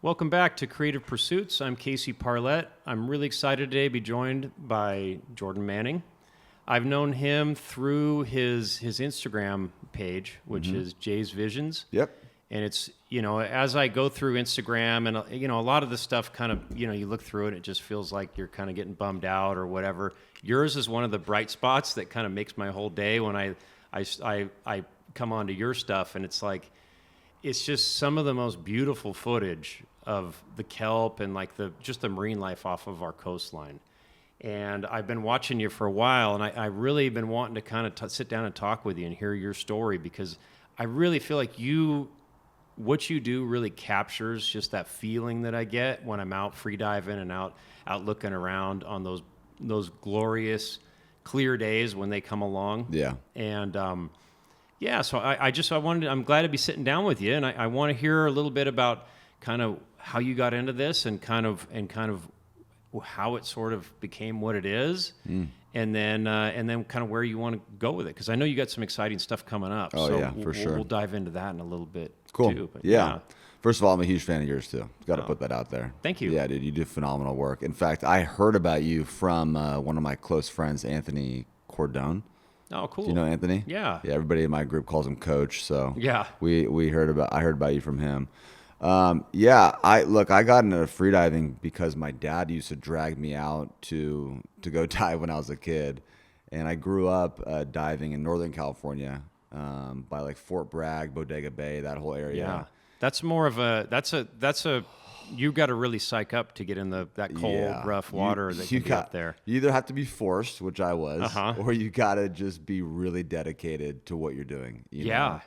Welcome back to Creative Pursuits. I'm Casey Parlett. I'm really excited today to be joined by Jordan Manning. I've known him through his Instagram page, which is Jay's Visions. Yep. And it's, as I go through Instagram and, a lot of the stuff kind of, you look through it, it just feels like you're kind of getting bummed out or whatever. Yours is one of the bright spots that kind of makes my whole day when I come onto your stuff, and it's like, it's just some of the most beautiful footage of the kelp and like the marine life off of our coastline. And I've been watching you for a while, and I really been wanting to kind of sit down and talk with you and hear your story, because I really feel like what you do really captures just that feeling that I get when I'm out free diving and out looking around on those glorious clear days when they come along. Yeah. And so I'm glad to be sitting down with you, and I want to hear a little bit about kind of how you got into this and kind of how it sort of became what it is, and then kind of where you want to go with it, because I know you got some exciting stuff coming up. Oh, so yeah, for sure. We'll dive into that in a little bit. Cool. Too, but yeah. First of all, I'm a huge fan of yours too. Got to put that out there. Thank you. Yeah, dude, you do phenomenal work. In fact, I heard about you from one of my close friends, Anthony Cordone. Oh, cool. Do you know Anthony? Yeah. Yeah. Everybody in my group calls him Coach. So yeah, I heard about you from him. I got into freediving because my dad used to drag me out to go dive when I was a kid, and I grew up diving in Northern California, by like Fort Bragg, Bodega Bay, that whole area. Yeah, that's more of a you got to really psych up to get in that cold, rough water that can be up there. You either have to be forced, which I was, Uh-huh. or you got to just be really dedicated to what you're doing. You know?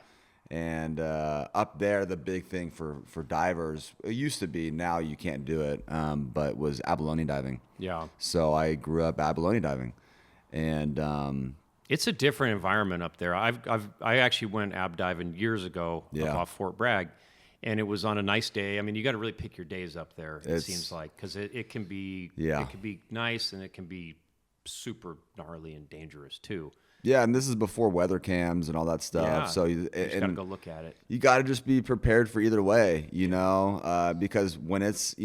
And up there, the big thing for divers, it used to be, now you can't do it, but was abalone diving. Yeah. So I grew up abalone diving, and it's a different environment up there. I actually went ab diving years ago up off Fort Bragg, and it was on a nice day. I mean, you got to really pick your days up there. It seems like, because it can be nice, and it can be super gnarly and dangerous too. Yeah, and this is before weather cams and all that stuff. Yeah, so you just got to go look at it. You got to just be prepared for either way, because when it's,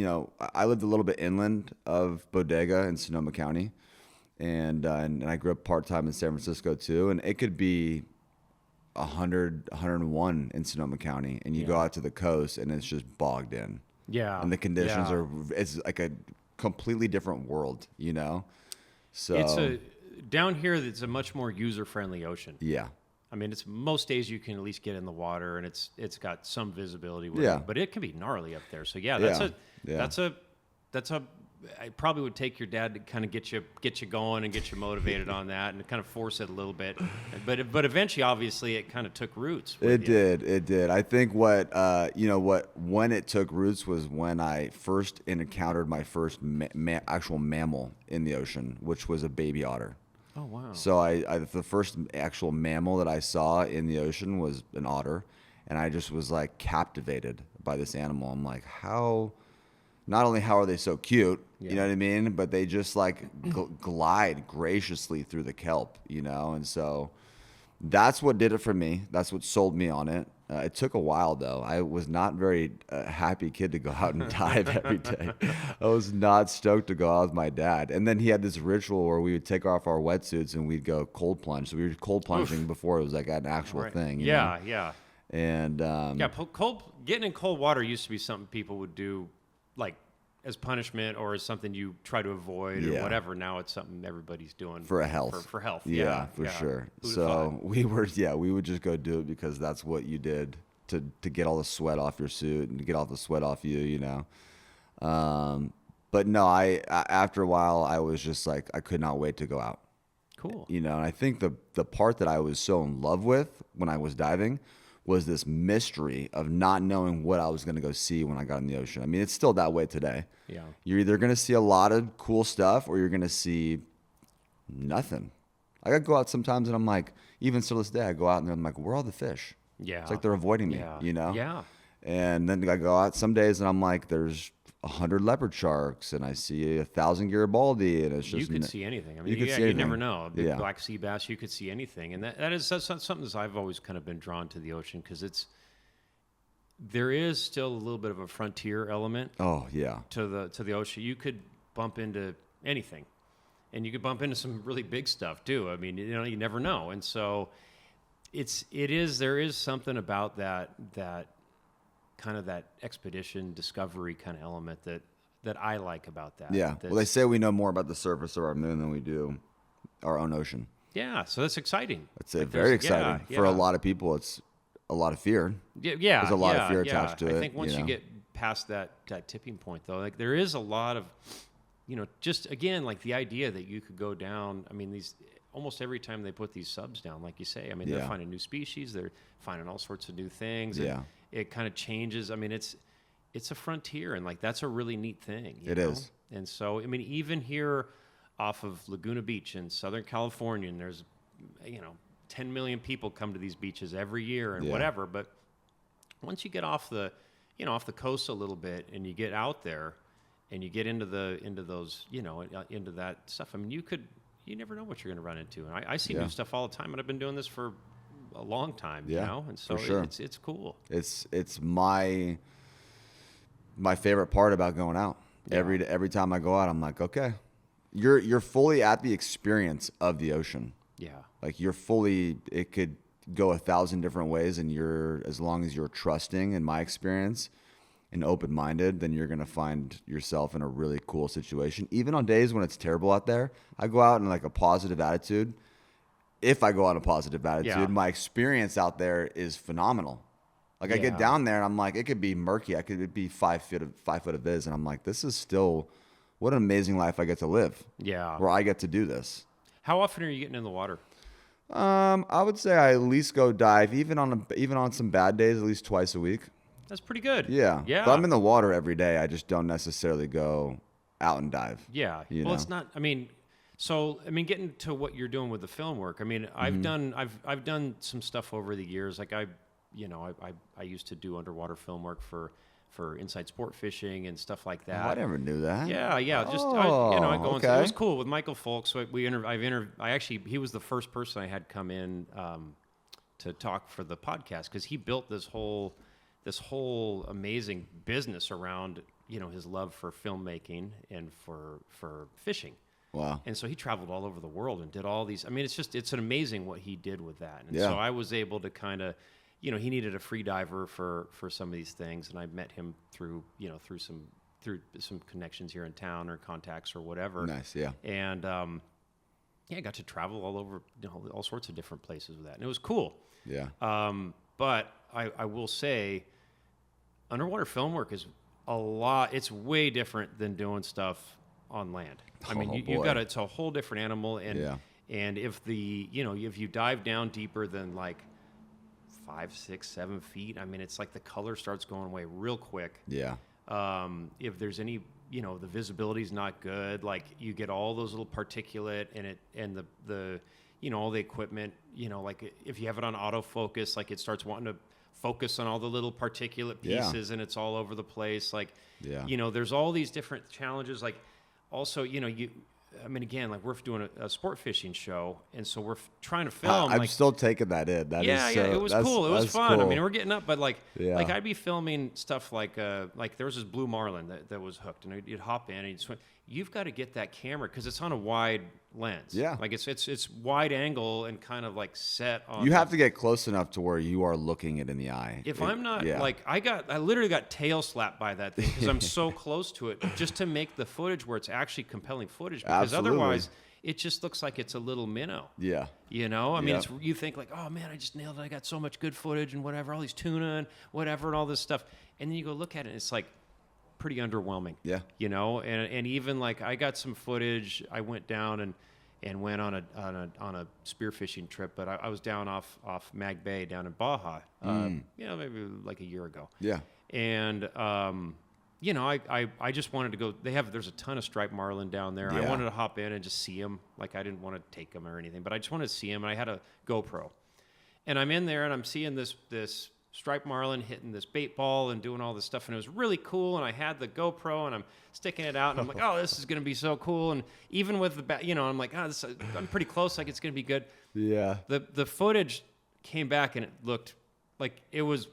I lived a little bit inland of Bodega in Sonoma County, and I grew up part-time in San Francisco too, and it could be 100, 101 in Sonoma County, and you go out to the coast and it's just bogged in. Yeah. And the conditions it's like a completely different world, So down here, it's a much more user-friendly ocean. Yeah. I mean, it's most days you can at least get in the water, and it's got some visibility with Yeah. it, but it can be gnarly up there. So that's a I probably would take your dad to kind of get you going and get you motivated on that, and kind of force it a little bit. But eventually, obviously, it kind of took roots. It did. I think when it took roots was when I first encountered my first actual mammal in the ocean, which was a baby otter. Oh, wow. So the first actual mammal that I saw in the ocean was an otter, and I just was like captivated by this animal. I'm like, not only how are they so cute, you know what I mean, but they just like glide graciously through the kelp, and so that's what did it for me. That's what sold me on it. It took a while, though. I was not very happy kid to go out and dive every day. I was not stoked to go out with my dad. And then he had this ritual where we would take off our wetsuits and we'd go cold plunge. So we were cold plunging before it was like an actual thing. You know? Yeah. And getting in cold water used to be something people would do, like as punishment or as something you try to avoid or whatever. Now it's something everybody's doing for health. For health. Yeah, for sure. So we would just go do it because that's what you did to get all the sweat off your suit and to get all the sweat off you, But no, after a while I was just like, I could not wait to go out. Cool. And I think the part that I was so in love with when I was diving was this mystery of not knowing what I was going to go see when I got in the ocean. I mean, it's still that way today. Yeah. You're either going to see a lot of cool stuff or you're going to see nothing. I got to go out sometimes and I'm like, even still this day, I go out and I'm like, where are all the fish? Yeah. It's like they're avoiding me, Yeah. And then I go out some days and I'm like, there's 100 leopard sharks and I see 1,000 Garibaldi and it's just... You could see anything. I mean, you never know. Big black sea bass, you could see anything. And that's something that I've always kind of been drawn to the ocean because there is still a little bit of a frontier element Oh yeah. to the ocean. You could bump into anything, and you could bump into some really big stuff too. I mean, you never know. And so there is something about that kind of that expedition discovery kind of element that I like about that. Yeah. Well, they say we know more about the surface of our moon than we do our own ocean. Yeah, so that's exciting. It's very exciting. For a lot of people, it's a lot of fear. Yeah, There's a lot of fear attached to it. I think once you get past that tipping point, though, like there is a lot of, just again, like the idea that you could go down. I mean, almost every time they put these subs down, like you say, I mean, they're finding new species, they're finding all sorts of new things. And it kind of changes. I mean, it's a frontier, and like that's a really neat thing. It is. And so, I mean, even here off of Laguna Beach in Southern California, and there's 10 million people come to these beaches every year and whatever. But once you get off the coast a little bit, and you get out there, and you get into those into that stuff. I mean, you never know what you're going to run into. And I see new stuff all the time, and I've been doing this for a long time. And so it's cool. It's my favorite part about going out. Every time I go out, I'm like, okay, you're fully at the experience of the ocean. Yeah. Like it could go 1,000 different ways, and as long as you're trusting, in my experience, and open-minded, then you're going to find yourself in a really cool situation. Even on days when it's terrible out there, I go out in like a positive attitude. If I go out in a positive attitude, my experience out there is phenomenal. Like I get down there and I'm like, it could be murky. It could be 5 foot of viz. And I'm like, this is still, what an amazing life I get to live. Yeah. Where I get to do this. How often are you getting in the water? I would say I at least go dive, even on some bad days, at least twice a week. That's pretty good. Yeah. Yeah. But I'm in the water every day. I just don't necessarily go out and dive. Yeah. It's not, getting to what you're doing with the film work. I mean, I've done some stuff over the years. Like I used to do underwater film work for inside sport fishing and stuff like that. Oh, I never knew that. Yeah. I go okay. and it was cool with Michael Folks. So he was the first person I had come in to talk for the podcast, because he built this whole amazing business around his love for filmmaking and for fishing. Wow. And so he traveled all over the world and did all these. I mean, it's an amazing what he did with that. And so I was able to kind of, he needed a free diver for some of these things, and I met him through some connections here in town or contacts or whatever. Nice, yeah. And I got to travel all over, all sorts of different places with that, and it was cool. Yeah. But I will say, underwater film work is a lot. It's way different than doing stuff on land. I mean, it's a whole different animal, and if if you dive down deeper than like 5, 6, 7 feet, I mean, it's like the color starts going away real quick. Yeah. If there's any, the visibility's not good, like you get all those little particulate and the all the equipment, like if you have it on autofocus, like it starts wanting to focus on all the little particulate pieces and it's all over the place. Like, there's all these different challenges. Like also, again, like we're doing a sport fishing show, and so we're trying to film. I'm still taking that in. It was cool. It was fun. Cool. I mean, we're getting up, but like I'd be filming stuff like there was this blue marlin that was hooked, and you'd hop in and you'd swim. You've got to get that camera because it's on a wide lens. Yeah, like it's wide angle and kind of like set on. You have to get close enough to where you are looking it in the eye. I'm not I literally got tail slapped by that thing because I'm so close to it, just to make the footage where it's actually compelling footage. Because otherwise, it just looks like it's a little minnow. Yeah. I mean, you think like, oh man, I just nailed it. I got so much good footage and whatever, all these tuna and whatever and all this stuff, and then you go look at it, and it's like pretty underwhelming. Yeah. And even like I got some footage. I went down and went on a spearfishing trip, but I was down off Mag Bay down in Baja, maybe like a year ago. Yeah. And I just wanted to go. There's a ton of striped marlin down there. Yeah. I wanted to hop in and just see them. Like I didn't want to take them or anything, but I just wanted to see them. And I had a GoPro, and I'm in there and I'm seeing this striped marlin hitting this bait ball and doing all this stuff, and it was really cool. And I had the GoPro and I'm sticking it out, and I'm like, oh, this is going to be so cool. And even with I'm like, oh, I'm pretty close. Like it's going to be good. Yeah. The footage came back and it looked like it was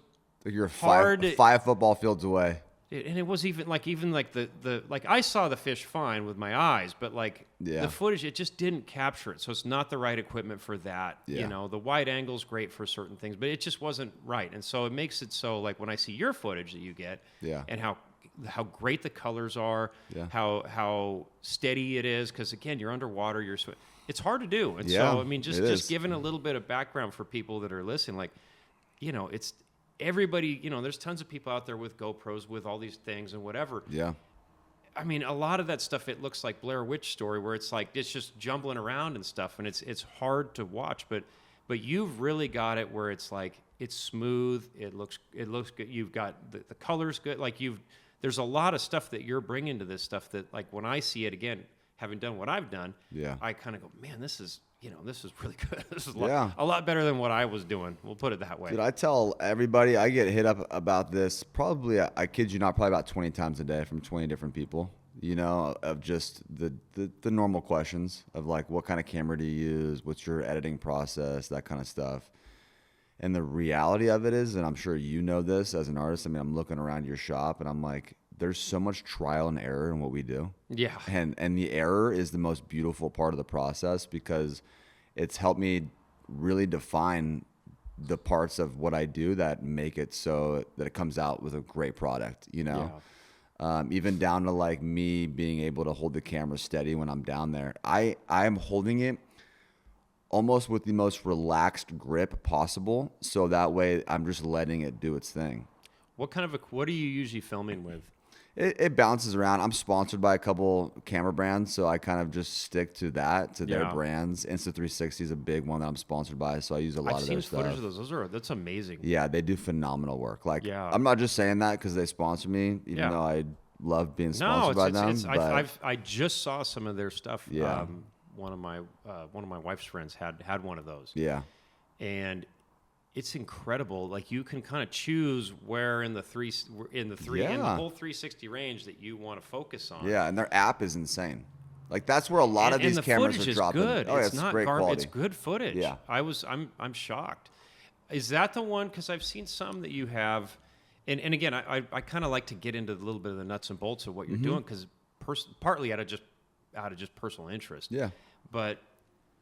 Like you're hard. five football fields away. And it was even like the like I saw the fish fine with my eyes, but like the footage, it just didn't capture it. So it's not the right equipment for that. Yeah. You know, the wide angle's great for certain things, but it just wasn't right. And so it makes it so like when I see your footage that you get, and how great the colors are, how steady it is, because again, you're underwater, it's hard to do. And so I mean, just giving a little bit of background for people that are listening, like, you know, it's everybody, you know, there's tons of people out there with GoPros, with all these things and whatever. Yeah. I mean, a lot of that stuff, it looks like Blair Witch Story, where it's like, it's just jumbling around and stuff, and it's hard to watch, but you've really got it where it's like, it's smooth, it looks good, you've got the colors good, like there's a lot of stuff that you're bringing to this stuff that, like, when I see it again, having done what I've done, I kind of go, man, this is really good. This is a lot better than what I was doing. We'll put it that way. Dude, I tell everybody, I get hit up about this probably, I kid you not, probably about 20 times a day from 20 different people, you know, of just the normal questions of like, what kind of camera do you use? What's your editing process? That kind of stuff. And the reality of it is, and I'm sure you know this as an artist, I mean, I'm looking around your shop and I'm like, there's so much trial and error in what we do. Yeah. And the error is the most beautiful part of the process, because it's helped me really define the parts of what I do that make it so that it comes out with a great product, you know? Even down to like me being able to hold the camera steady when I'm down there. I'm holding it almost with the most relaxed grip possible, so that way I'm just letting it do its thing. What are you usually filming with? It bounces around. I'm sponsored by a couple camera brands, so I kind of just stick to their brands. Insta360 is a big one that I'm sponsored by, so I use a lot of their stuff. I've seen footage of those. That's amazing. Yeah, they do phenomenal work. Like, I'm not just saying that because they sponsor me, even though I love being sponsored by them. I just saw some of their stuff. Yeah. One of my wife's friends had one of those. Yeah. And it's incredible. Like, you can kind of choose where in the whole 360 range that you want to focus on. Yeah, and their app is insane. Like, that's where a lot of these cameras are dropping. Good. Oh, it's not great quality. It's good footage. Yeah. I'm shocked. Is that the one? Because I've seen some that you have, and again, I kind of like to get into a little bit of the nuts and bolts of what you're doing, because partly out of just personal interest. Yeah. But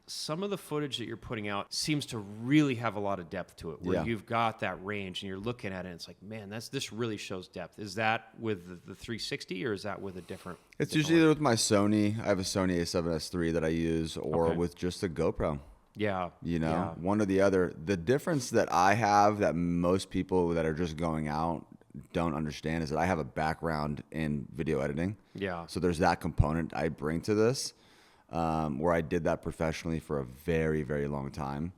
some of the footage that you're putting out seems to really have a lot of depth to it, where you've got that range and you're looking at it and it's like, man, this really shows depth. Is that with the 360 or is that with a different? It's usually either with my Sony. I have a Sony A7S III that I use, or with just a GoPro. Yeah. You know, one or the other. The difference that I have that most people that are just going out don't understand is that I have a background in video editing. Yeah. So there's that component I bring to this. Where I did that professionally for a very, very long time.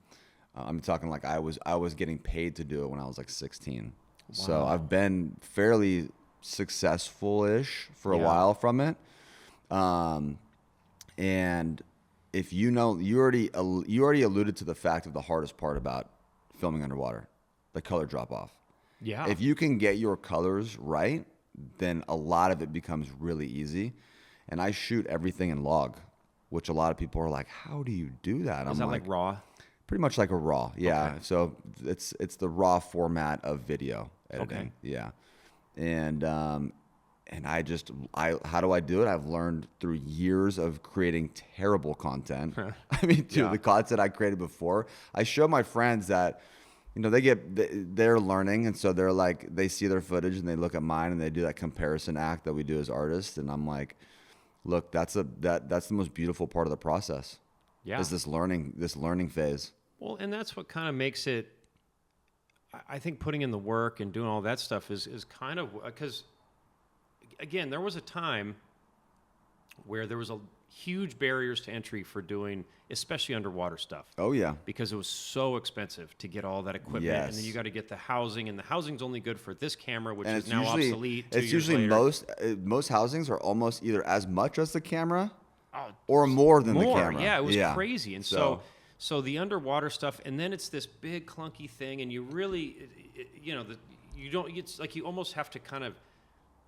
I'm talking like I was getting paid to do it when I was like 16. Wow. So I've been fairly successful-ish for a while from it. And if you know, you already alluded to the fact of the hardest part about filming underwater, the color drop off. Yeah. If you can get your colors right, then a lot of it becomes really easy. And I shoot everything in log, which a lot of people are like, how do you do that? Is that like RAW? Pretty much like a RAW, yeah. Okay. So it's the RAW format of video editing, okay. Yeah. And how do I do it? I've learned through years of creating terrible content. I mean, dude, the content I created before, I show my friends that, you know, they're learning, and so they're like, they see their footage and they look at mine and they do that comparison act that we do as artists, and I'm like, look, that's the most beautiful part of the process. Yeah. Is this learning phase. Well, and that's what kind of makes it, I think, putting in the work and doing all that stuff is kind of, because again, there was a time where there was huge barriers to entry for doing, especially underwater stuff. Oh yeah. Because it was so expensive to get all that equipment. Yes. And then you got to get the housing, and the housing's only good for this camera, which is now obsolete. It's usually most housings are almost either as much as the camera or more than the camera. Yeah, it was crazy. And so the underwater stuff, and then it's this big clunky thing, and you really, it's like you almost have to kind of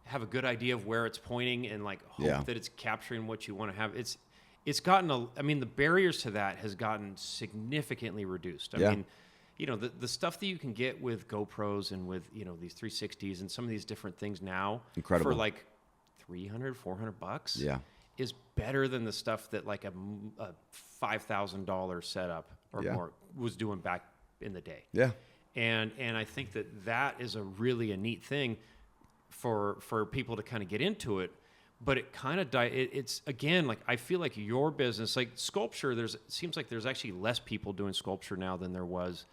have a good idea of where it's pointing and like hope that it's capturing what you want to have. It's gotten the barriers to that has gotten significantly reduced. I mean, the stuff that you can get with GoPros and with, these 360s and some of these different things now Incredible. for like $300-$400 Yeah. is better than the stuff that like a $5,000 setup or Yeah. more was doing back in the day. Yeah. And I think that is a really a neat thing for people to kind of get into it. But it kind of it's again, like I feel like your business, like sculpture, it seems like there's actually less people doing sculpture now than there was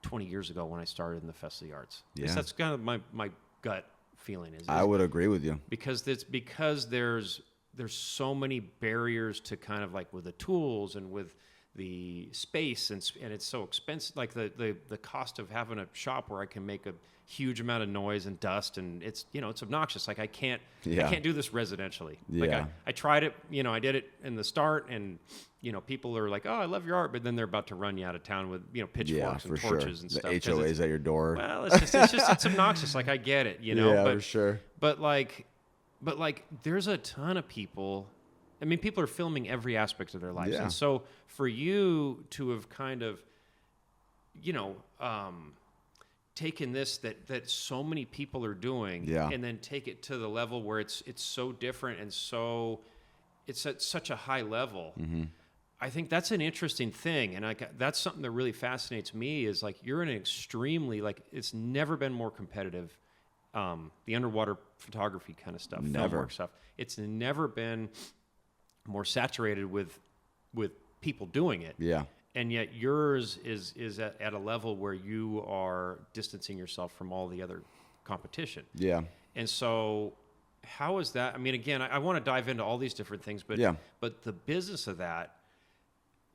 20 years ago when I started in the Festival of the Arts. Yeah. That's kind of my gut feeling is I would agree with you. because there's so many barriers to kind of like with the tools and with the space and it's so expensive, like the cost of having a shop where I can make a huge amount of noise and dust, and it's it's obnoxious. Like I can't do this residentially. Like Yeah. I tried it, I did it in the start, and people are like, oh, I love your art, but then they're about to run you out of town with pitchforks and torches and the stuff. The HOAs at your door. Well, it's obnoxious. Like I get it, Yeah, but for sure. but like there's a ton of people. I mean, people are filming every aspect of their lives. Yeah. And so for you to have kind of, taken this that so many people are doing Yeah. and then take it to the level where it's so different and it's at such a high level. Mm-hmm. I think that's an interesting thing. And that's something that really fascinates me is like, you're in an extremely, like, it's never been more competitive. The underwater photography kind of stuff, film Never. work stuff. It's never been more saturated with people doing it. Yeah. And yet yours is at a level where you are distancing yourself from all the other competition. Yeah. And so how is that? I mean, again, I want to dive into all these different things, but Yeah. but the business of that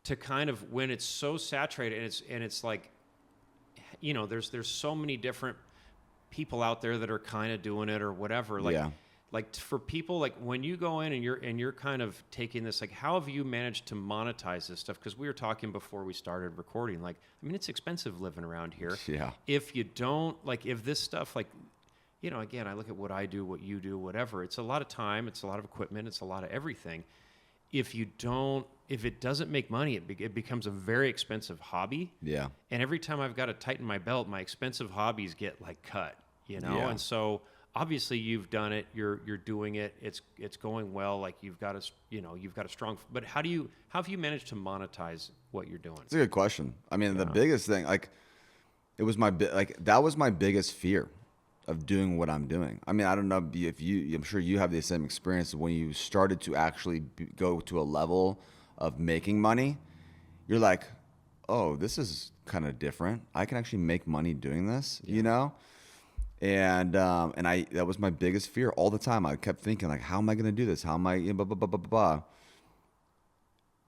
to kind of when it's so saturated and it's like, there's so many different people out there that are kind of doing it or whatever. Like, Yeah. like for people, like when you go in and you're kind of taking this, like how have you managed to monetize this stuff? Because we were talking before we started recording, like, I mean, it's expensive living around here. Yeah. If you don't, like if this stuff, like, again, I look at what I do, what you do, whatever, it's a lot of time, it's a lot of equipment, it's a lot of everything. If it doesn't make money, it becomes a very expensive hobby. Yeah. And every time I've got to tighten my belt, my expensive hobbies get like cut, Yeah. And so obviously you've done it, you're doing it, it's going well, like you've got a strong, but how have you managed to monetize what you're doing? It's a good question. I mean, the biggest thing, like, it was that was my biggest fear of doing what I'm doing. I mean, I don't know if I'm sure you have the same experience when you started to actually go to a level of making money. You're like, oh, this is kind of different. I can actually make money doing this, And that was my biggest fear all the time. I kept thinking, like, how am I going to do this? How am I, blah, blah, blah, blah, blah.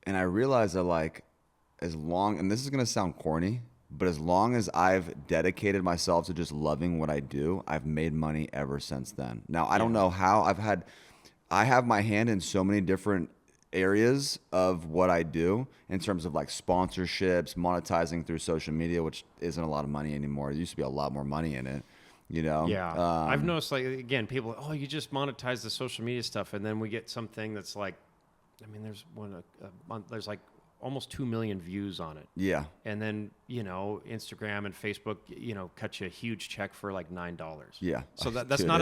And I realized that, like, and this is going to sound corny, but as long as I've dedicated myself to just loving what I do, I've made money ever since then. Now, I don't know how. I have my hand in so many different areas of what I do in terms of like sponsorships, monetizing through social media, which isn't a lot of money anymore. There used to be a lot more money in it. Yeah. I've noticed, like, again, people, oh, you just monetize the social media stuff. And then we get something that's like, I mean, there's there's like almost 2 million views on it. Yeah. And then, Instagram and Facebook, cut you a huge check for like $9. Yeah. So that's Dude, not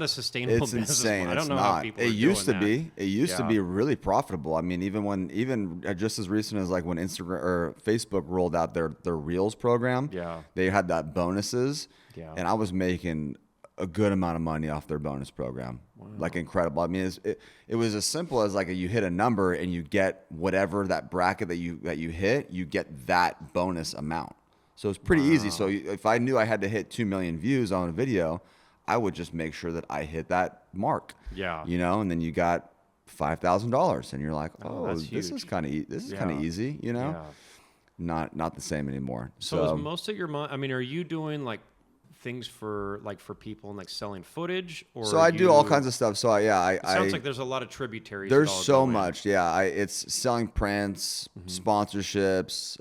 a sustainable it's business insane. model. I don't It's know not. how people It are used to doing be. that. It used to Yeah. be really profitable. I mean, even just as recent as like when Instagram or Facebook rolled out their Reels program, Yeah. they had that bonuses, Yeah. and I was making a good amount of money off their bonus program. Like incredible. I mean, it was as simple as like you hit a number and you get whatever that bracket that you hit, you get that bonus amount. So it's pretty easy. So if I knew I had to hit 2 million views on a video, I would just make sure that I hit that mark. Yeah. And then you got $5,000 and you're like, oh, that's this is huge. kind of easy, Yeah. Not the same anymore. So is most of your money, I mean, are you doing like things for people and like selling footage, or So I do all kinds of stuff. So it sounds like there's a lot of tributaries. there's that all so go in. much. Yeah. It's selling prints, sponsorships,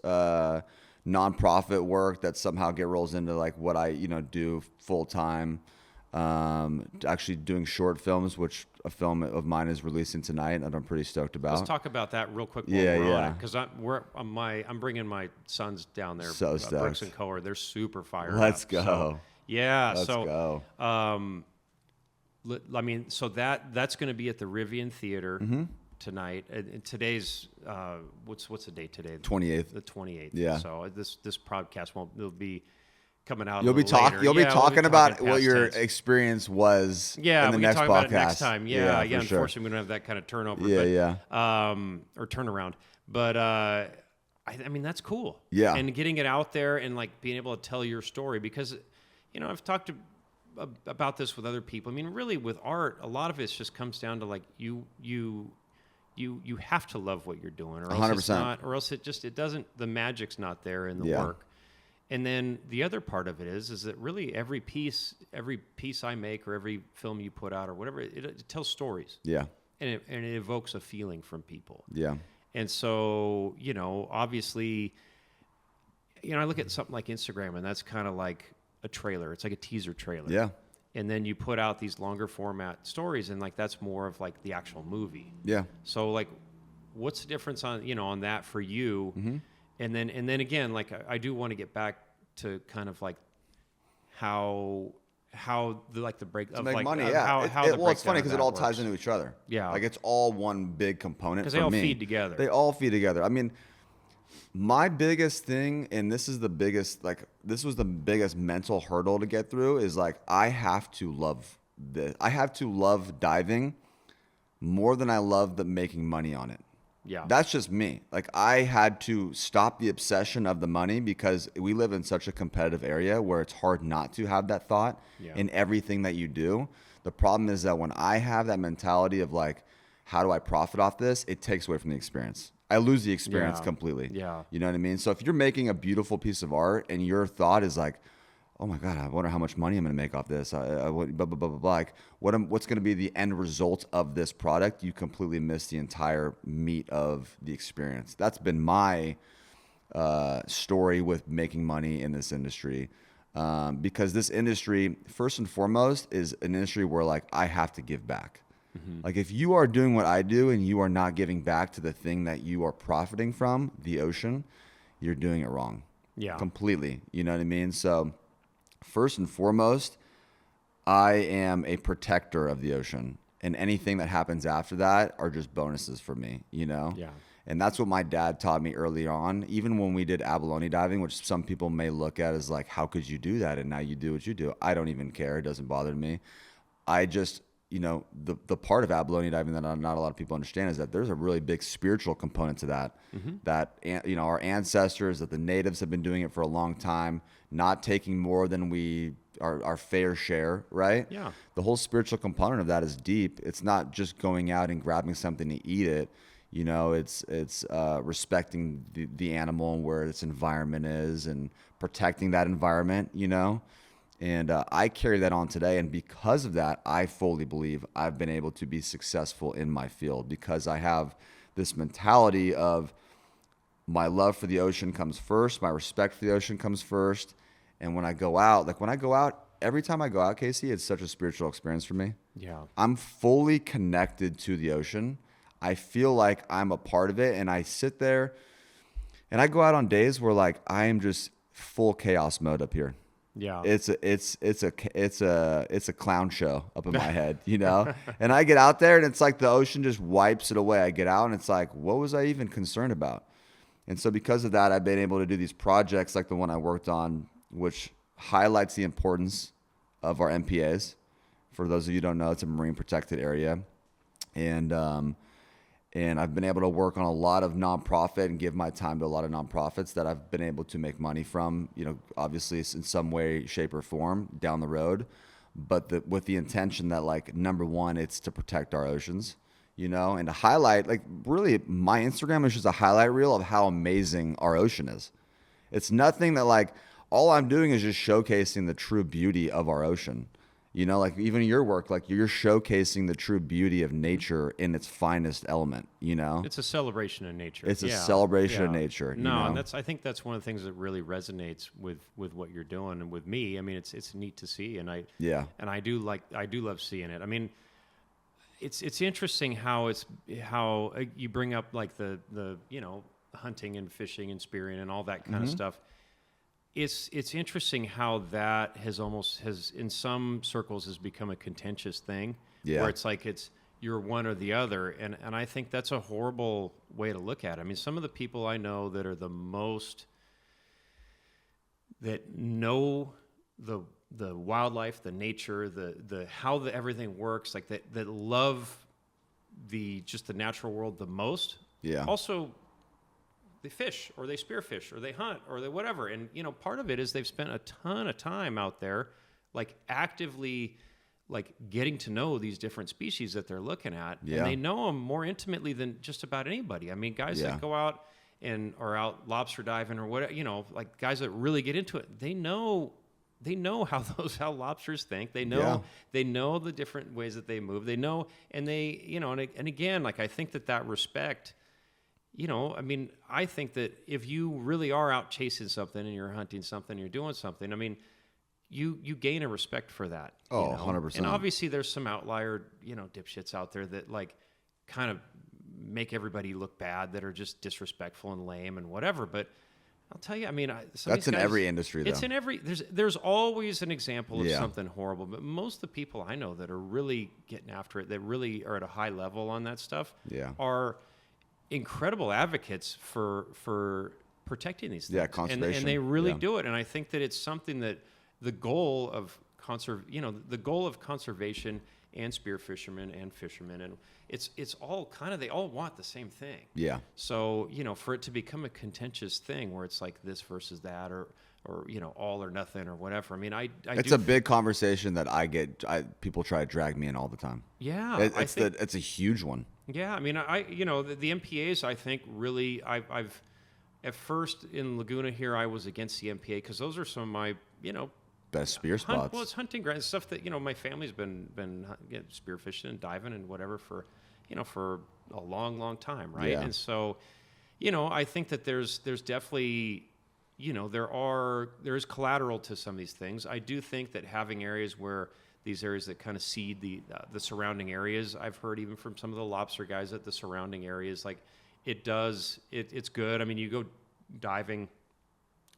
nonprofit work that somehow rolls into like what I, do full time. Actually doing short films, which a film of mine is releasing tonight that I'm pretty stoked about. Let's talk about that real quick while we're on it, because I'm bringing my sons down there, So Brooks stoked. and Coer. They're super fired Let's up. go. So, yeah. Let's go. I mean, so that's going to be at the Rivian Theater tonight. And today's what's the date today? 28th. The 28th. Yeah. So this podcast will be coming out. You'll be talking. You'll be talking about what past your tense. experience was. Yeah, in the we next can talk podcast. about it next time. Yeah. for sure. Unfortunately, we don't have that kind of turnover. Yeah, or turnaround. But I mean, that's cool. Yeah. And getting it out there and like being able to tell your story, because I've talked about this with other people. I mean, really, with art, a lot of it just comes down to like you have to love what you're doing, or else 100%. it's not, or else it doesn't. The magic's not there in the work. And then the other part of it is that really every piece I make, or every film you put out or whatever, it tells stories. Yeah. And it evokes a feeling from people. Yeah. And so, obviously, I look at something like Instagram, and that's kind of like a trailer. It's like a teaser trailer. Yeah. And then you put out these longer format stories, and like that's more of like the actual movie. Yeah. So like, what's the difference on that for you? Mm-hmm. And then again, like I do want to get back to kind of like how the break To of make like money, how well, it's funny because it all works. ties into each other. Yeah. Like it's all one big component. Because they all feed together. They all feed together. I mean, my biggest thing, and this was the biggest mental hurdle to get through, is like I have to love this. I have to love diving more than I love making money on it. Yeah. That's just me. Like I had to stop the obsession of the money, because we live in such a competitive area where it's hard not to have that thought in everything that you do. The problem is that when I have that mentality of like, how do I profit off this? It takes away from the experience. I lose the experience completely. Yeah. You know what I mean? So if you're making a beautiful piece of art and your thought is like, oh my God, I wonder how much money I'm going to make off this. Blah, blah, blah, blah, blah. Like, what's going to be the end result of this product? You completely miss the entire meat of the experience. That's been my story with making money in this industry. Because this industry, first and foremost, is an industry where like I have to give back. Mm-hmm. Like if you are doing what I do and you are not giving back to the thing that you are profiting from, the ocean, you're doing it wrong. Yeah. Completely. You know what I mean? So first and foremost, I am a protector of the ocean, and anything that happens after that are just bonuses for me, Yeah. And that's what my dad taught me early on, even when we did abalone diving, which some people may look at as like, how could you do that? And now you do what you do. I don't even care. It doesn't bother me. I just, the part of abalone diving that not a lot of people understand is that there's a really big spiritual component to that. Mm-hmm. That, our ancestors, that the natives have been doing it for a long time, not taking more than our fair share, right? Yeah. The whole spiritual component of that is deep. It's not just going out and grabbing something to eat it. It's respecting the animal and where its environment is, and protecting that environment, And I carry that on today. And because of that, I fully believe I've been able to be successful in my field, because I have this mentality of my love for the ocean comes first. My respect for the ocean comes first. And when I go out, every time I go out, Casey, it's such a spiritual experience for me. Yeah. I'm fully connected to the ocean. I feel like I'm a part of it. And I sit there and I go out on days where like I am just full chaos mode up here. Yeah. It's a clown show up in my head, And I get out there and it's like the ocean just wipes it away. I get out and it's like, what was I even concerned about? And so because of that, I've been able to do these projects like the one I worked on, which highlights the importance of our MPAs. For those of you who don't know, it's a marine protected area. And I've been able to work on a lot of nonprofit and give my time to a lot of nonprofits that I've been able to make money from, obviously in some way, shape, or form down the road. But with the intention that, like, number one, it's to protect our oceans, and to highlight, like, really, my Instagram is just a highlight reel of how amazing our ocean is. It's nothing that, like, all I'm doing is just showcasing the true beauty of our ocean. You know, like even your work, like you're showcasing the true beauty of nature in its finest element, you know? It's a celebration of nature. It's a celebration of nature. No, you know? and I think that's one of the things that really resonates with what you're doing and with me. I mean, it's neat to see, and I do love seeing it. I mean, it's interesting how you bring up like the hunting and fishing and spearing and all that kind of stuff. It's interesting how that has in some circles has become a contentious thing, where it's like you're one or the other, and I think that's a horrible way to look at it. I mean, some of the people I know that are the most that know the wildlife, the nature, the how everything works, like that love the natural world the most. Yeah. Also, they fish or they spearfish or they hunt or they whatever. And, part of it is they've spent a ton of time out there, like actively, like getting to know these different species that they're looking at. Yeah. And they know them more intimately than just about anybody. I mean, guys that go out and are out lobster diving or whatever, like guys that really get into it, they know how lobsters think. They know the different ways that they move. They know, and they, and again, like I think that respect, I mean, I think that if you really are out chasing something and you're hunting something, you're doing something, I mean, you gain a respect for that. Oh, 100%. And obviously there's some outlier, dipshits out there that like kind of make everybody look bad, that are just disrespectful and lame and whatever. But I'll tell you, I mean, that's in every industry, though. It's in every, there's always an example of something horrible, but most of the people I know that are really getting after it, that really are at a high level on that stuff, are incredible advocates for protecting these things. Yeah, conservation. And they really do it. And I think that it's something that the goal of conservation and spear fishermen and fishermen, and it's all kind of, they all want the same thing. Yeah. So, for it to become a contentious thing where it's like this versus that, or all or nothing or whatever. I mean, it's a big conversation that people try to drag me in all the time. Yeah. It's a huge one. Yeah. I mean, the MPAs, I think really, I've at first in Laguna here, I was against the MPA because those are some of my, best spear spots. Well, it's hunting grounds, stuff that, my family's been spearfishing and diving and whatever for a long, long time. Right. Yeah. And so, I think that there's definitely, there is collateral to some of these things. I do think that having areas where these areas that kind of seed the surrounding areas, I've heard even from some of the lobster guys that the surrounding areas, like it's good. I mean, you go diving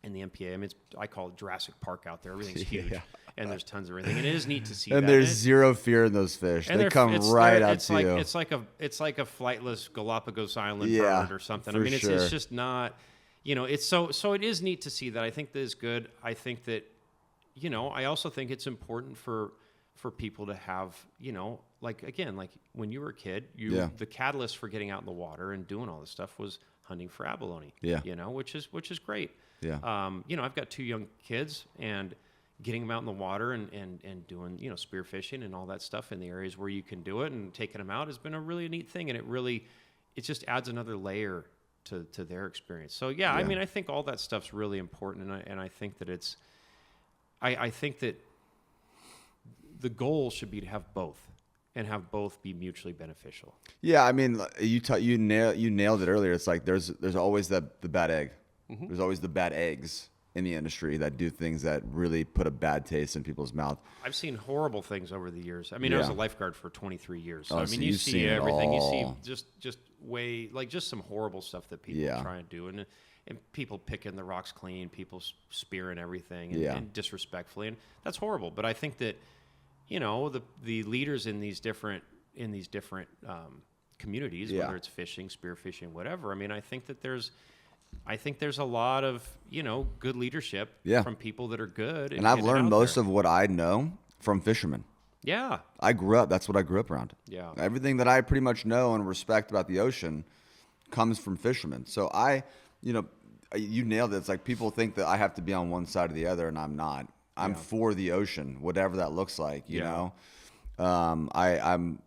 in the MPA, I mean, I call it Jurassic Park out there. Everything's huge, and there's tons of everything, and it is neat to see. And that. There's zero fear in those fish. They come right up to you. It's like a flightless Galapagos Island bird or something. I mean, it's just not, it's so it is neat to see that. I think that is good. I think that, I also think it's important for people to have, like when you were a kid, the catalyst for getting out in the water and doing all this stuff was hunting for abalone. Yeah. Which is great. Yeah. I've got 2 young kids, and getting them out in the water and doing, spear fishing and all that stuff in the areas where you can do it, and taking them out has been a really neat thing. And it just adds another layer to their experience. So I mean, I think all that stuff's really important. And I think that I think that the goal should be to have both, and have both be mutually beneficial. Yeah. I mean, you nailed it earlier. It's like, there's always the bad egg. Mm-hmm. There's always the bad eggs in the industry that do things that really put a bad taste in people's mouth. I've seen horrible things over the years. I mean, I was a lifeguard for 23 years. So, I mean, you see everything. You see just some horrible stuff that people try and do. And people picking the rocks clean, people spearing everything and disrespectfully. And that's horrible. But I think that, the leaders in these different communities, whether it's fishing, spearfishing, whatever. I mean, I think that there's a lot of, good leadership from people that are good. And I've learned most of what I know from fishermen. Yeah. That's what I grew up around. Yeah. Everything that I pretty much know and respect about the ocean comes from fishermen. So you nailed it. It's like people think that I have to be on one side or the other, and I'm not. I'm for the ocean, whatever that looks like, you know. I'm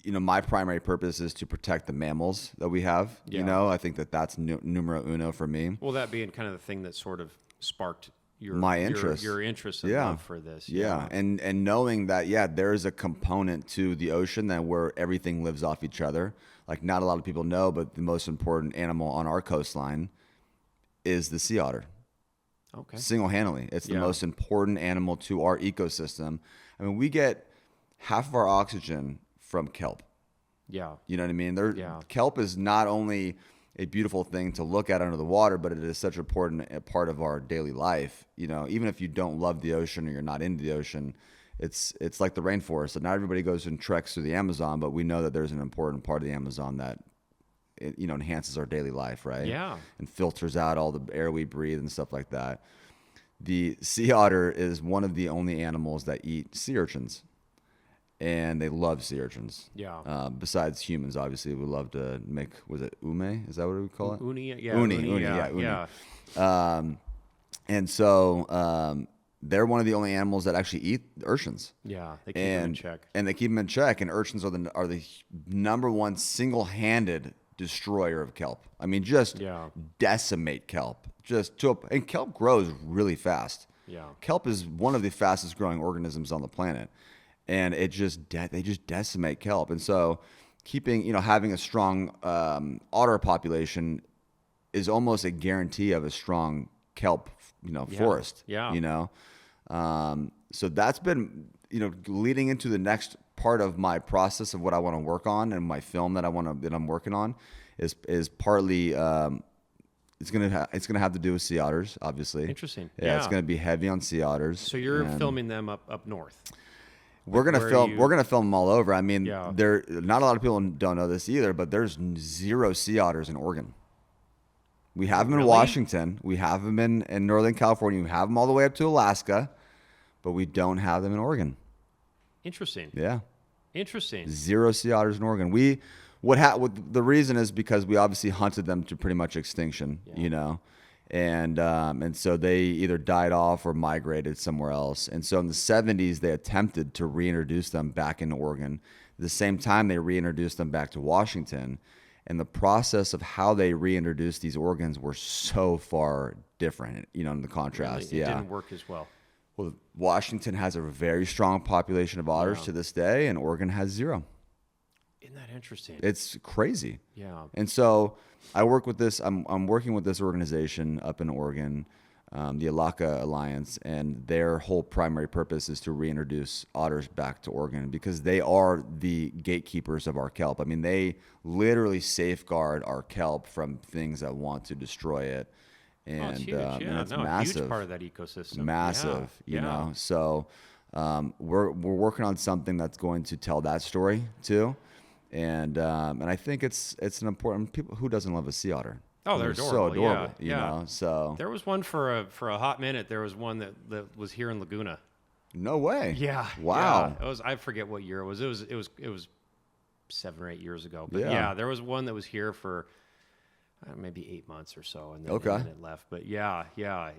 my primary purpose is to protect the mammals that we have. I think that's numero uno for me. Well, that being kind of the thing that sort of sparked, my interest. your interest and Yeah. love for this. Yeah. And knowing that, there is a component to the ocean that where everything lives off each other. Like not a lot of people know, but the most important animal on our coastline is the sea otter. Okay. Single-handedly. It's the Yeah. most important animal to our ecosystem. I mean, we get half of our oxygen from kelp. Yeah. You know what I mean? Yeah. Kelp is not only a beautiful thing to look at under the water, but it is such an important part of our daily life. You know, even if you don't love the ocean or you're not into the ocean, it's like the rainforest. So not everybody goes and treks through the Amazon, but we know that there's an important part of the Amazon that enhances our daily life, right? Yeah. And filters out all the air we breathe and stuff like that. The sea otter is one of the only animals that eat sea urchins. And they love sea urchins. Yeah. Besides humans, obviously, we love to make, was it ume? Is that what we call it? Uni. Yeah. Uni, Uni, yeah, uni. Yeah. And so they're one of the only animals that actually eat urchins. Yeah. They keep them in check. And they keep them in check. And urchins are the number one single-handed destroyer of kelp. I mean, just decimate kelp. And kelp grows really fast. Yeah. Kelp is one of the fastest growing organisms on the planet. And they just decimate kelp. And so having a strong otter population is almost a guarantee of a strong kelp, forest. Yeah. So that's been, leading into the next part of my process of what I want to work on and my film that I'm working on is partly it's gonna have to do with sea otters, obviously. Interesting. Yeah, it's gonna be heavy on sea otters. So you're filming them up north. We're gonna film them all over. I mean, Yeah. not a lot of people don't know this either, but there's 0 sea otters in Oregon. We have them in Washington. We have them in Northern California. We have them all the way up to Alaska, but we don't have them in Oregon. Interesting. Yeah. Interesting. 0 sea otters in Oregon. The reason is because we obviously hunted them to pretty much extinction, and so they either died off or migrated somewhere else. And so in the 70s, they attempted to reintroduce them back into Oregon. At the same time, they reintroduced them back to Washington. And the process of how they reintroduced these organs were so far different, in the contrast. Really? It didn't work as well. Well, Washington has a very strong population of otters to this day, and Oregon has 0. Isn't that interesting? It's crazy. Yeah. And so I work with this. I'm working with this organization up in Oregon, the Alaka Alliance, and their whole primary purpose is to reintroduce otters back to Oregon because they are the gatekeepers of our kelp. I mean, they literally safeguard our kelp from things that want to destroy it. And, it's huge. And it's A massive. huge part of that ecosystem. Massive, you know. So we're working on something that's going to tell that story too. And I think it's an important people who doesn't love a sea otter. Oh, they're adorable. So adorable, yeah. you know. So there was one for a hot minute. There was one that was here in Laguna. No way. Yeah. Wow. Yeah. I forget what year it was. It was 7 or 8 years ago. But yeah, there was one that was here for maybe 8 months or so, and then it left. But yeah,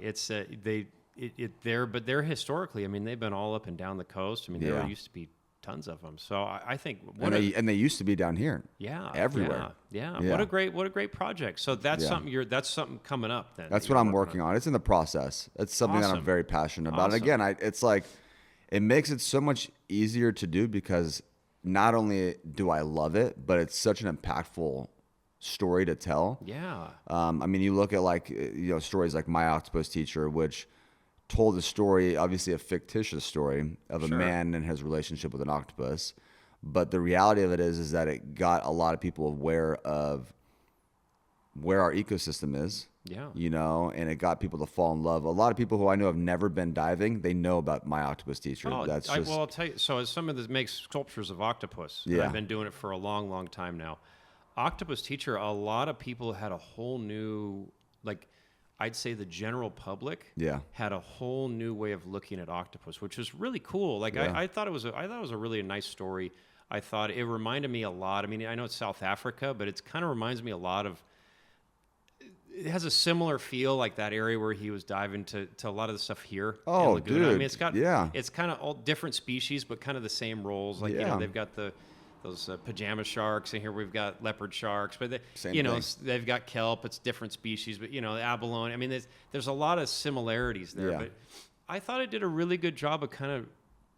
it's they're historically. I mean, they've been all up and down the coast. I mean, there used to be tons of them. So I think and they used to be down here. Yeah, everywhere. Yeah. What a great project. So that's something coming up then. That's what I'm working on. It's in the process. It's something that I'm very passionate about. And again, it's like it makes it so much easier to do because not only do I love it, but it's such an impactful story to tell. Yeah. I mean, you look at stories like My Octopus Teacher, which told a story, obviously a fictitious story of a man and his relationship with an octopus. But the reality of it is that it got a lot of people aware of where our ecosystem is. Yeah. And it got people to fall in love. A lot of people who I know have never been diving, they know about My Octopus Teacher. I'll tell you. So as someone that makes sculptures of octopus, and I've been doing it for a long, long time now. Octopus Teacher, a lot of people had a whole new, I'd say the general public had a whole new way of looking at octopus, which was really cool. I thought it was a really nice story. I thought it reminded me a lot. I mean, I know it's South Africa, but it kind of reminds me a lot of. It has a similar feel, like that area where he was diving to a lot of the stuff here. Oh, in Laguna. dude! I mean, it's kind of all different species, but kind of the same roles. They've got the pajama sharks, and here we've got leopard sharks. But Same you know, thing. they've got kelp. It's different species, but you know, abalone. I mean, there's a lot of similarities there. Yeah. But I thought it did a really good job of kind of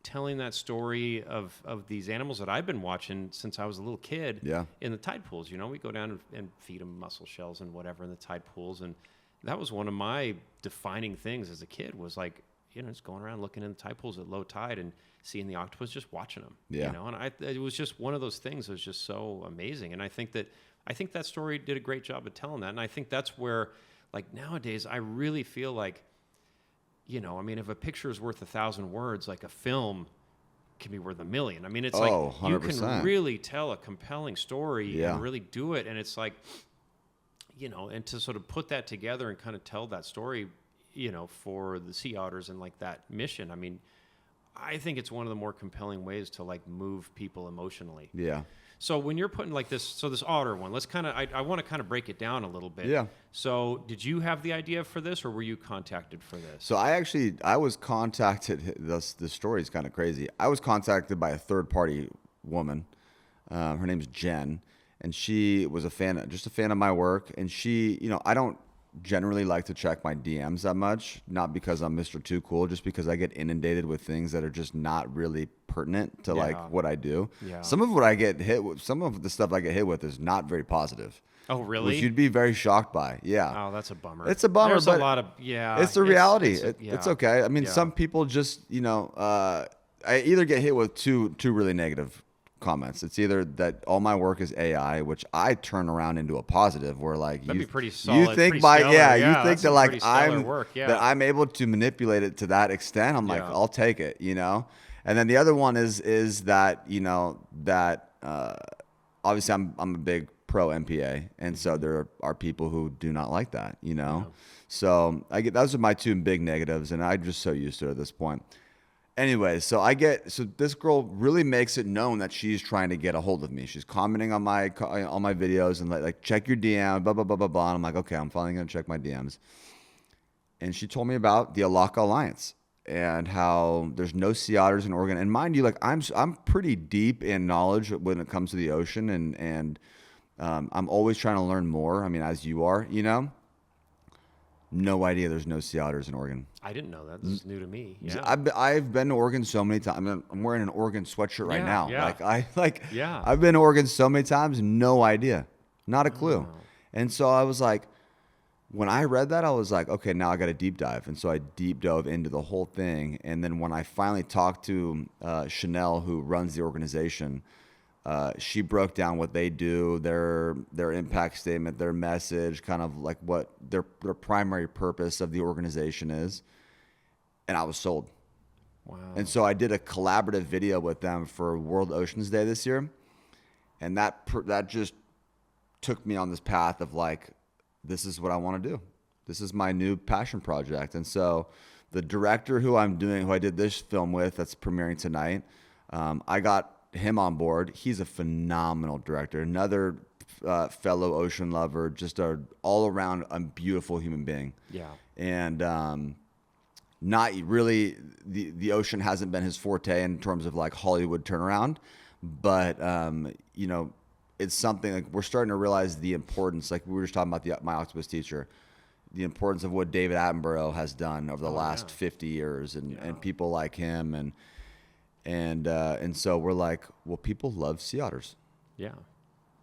telling that story of these animals that I've been watching since I was a little kid. Yeah. In the tide pools, you know, we go down and feed them mussel shells and whatever in the tide pools, and that was one of my defining things as a kid. Was like, you know, just going around looking in the tide pools at low tide and seeing the octopus, just watching them. Yeah. You know, and it was just one of those things that was just so amazing. And I think that story did a great job of telling that. And I think that's where, like nowadays, I really feel like, you know, I mean, if a picture is worth 1,000 words, like a film can be worth 1,000,000. I mean, it's like you 100%. can really tell a compelling story Yeah. and really do it. And it's like, you know, and to sort of put that together and kind of tell that story, you know, for the sea otters and like that mission. I mean, I think it's one of the more compelling ways to like move people emotionally. Yeah. So when you're putting like this, so this otter one, let's kind of, I want to kind of break it down a little bit. Yeah. So did you have the idea for this, or were you contacted for this? So I was contacted. The story is kind of crazy. I was contacted by a third party woman. Her name's Jen, and she was just a fan of my work. And she, you know, I don't generally like to check my DMs that much, not because I'm Mr. Too Cool, just because I get inundated with things that are just not really pertinent to like what I do. Yeah. Some of what I get hit with, some of the stuff I get hit with is not very positive. Oh, really? Which you'd be very shocked by. Yeah. Oh, that's a bummer. It's a bummer, There's but a lot of, it's the reality. It's okay. I mean, Yeah. some people just, you know, I either get hit with two really negative comments. It's either that all my work is AI, which I turn around into a positive, where like That'd you, be pretty solid, you think pretty by stellar. you Yeah, think that's that some like pretty stellar I'm work. Yeah. that I'm able to manipulate it to that extent. I'm like, Yeah. I'll take it, you know. And then the other one is that, you know, that obviously I'm a big pro MPA, and so there are people who do not like that, you know. Yeah. So those are my two big negatives, and I'm just so used to it at this point. Anyway, so this girl really makes it known that she's trying to get a hold of me. She's commenting on my videos and like check your DM, blah blah blah blah blah. And I'm like, okay, I'm finally gonna check my DMs. And she told me about the Alaka Alliance and how there's no sea otters in Oregon. And mind you, like I'm pretty deep in knowledge when it comes to the ocean, and I'm always trying to learn more. I mean, as you are, you know. No idea there's no sea otters in Oregon. I didn't know that. This is new to me. Yeah. I've been to Oregon so many times. I'm wearing an Oregon sweatshirt right now. Yeah. Yeah. I've been to Oregon so many times, no idea. Not a clue. Wow. And so I was like, when I read that, I was like, okay, now I got to deep dive. And so I deep dove into the whole thing. And then when I finally talked to Chanel, who runs the organization, she broke down what they do, their impact statement, their message, kind of like what their primary purpose of the organization is. And I was sold. Wow. And so I did a collaborative video with them for World Oceans Day this year. And that just took me on this path of like, this is what I want to do. This is my new passion project. And so the director who I did this film with, that's premiering tonight, I got him on board. He's a phenomenal director, another fellow ocean lover, just a all around a beautiful human being. Yeah. And not really the ocean hasn't been his forte in terms of like Hollywood turnaround, but you know, it's something like we're starting to realize the importance, like we were just talking about my octopus teacher, the importance of what David Attenborough has done over the last 50 years and people like him and so we're like, well, people love sea otters. Yeah.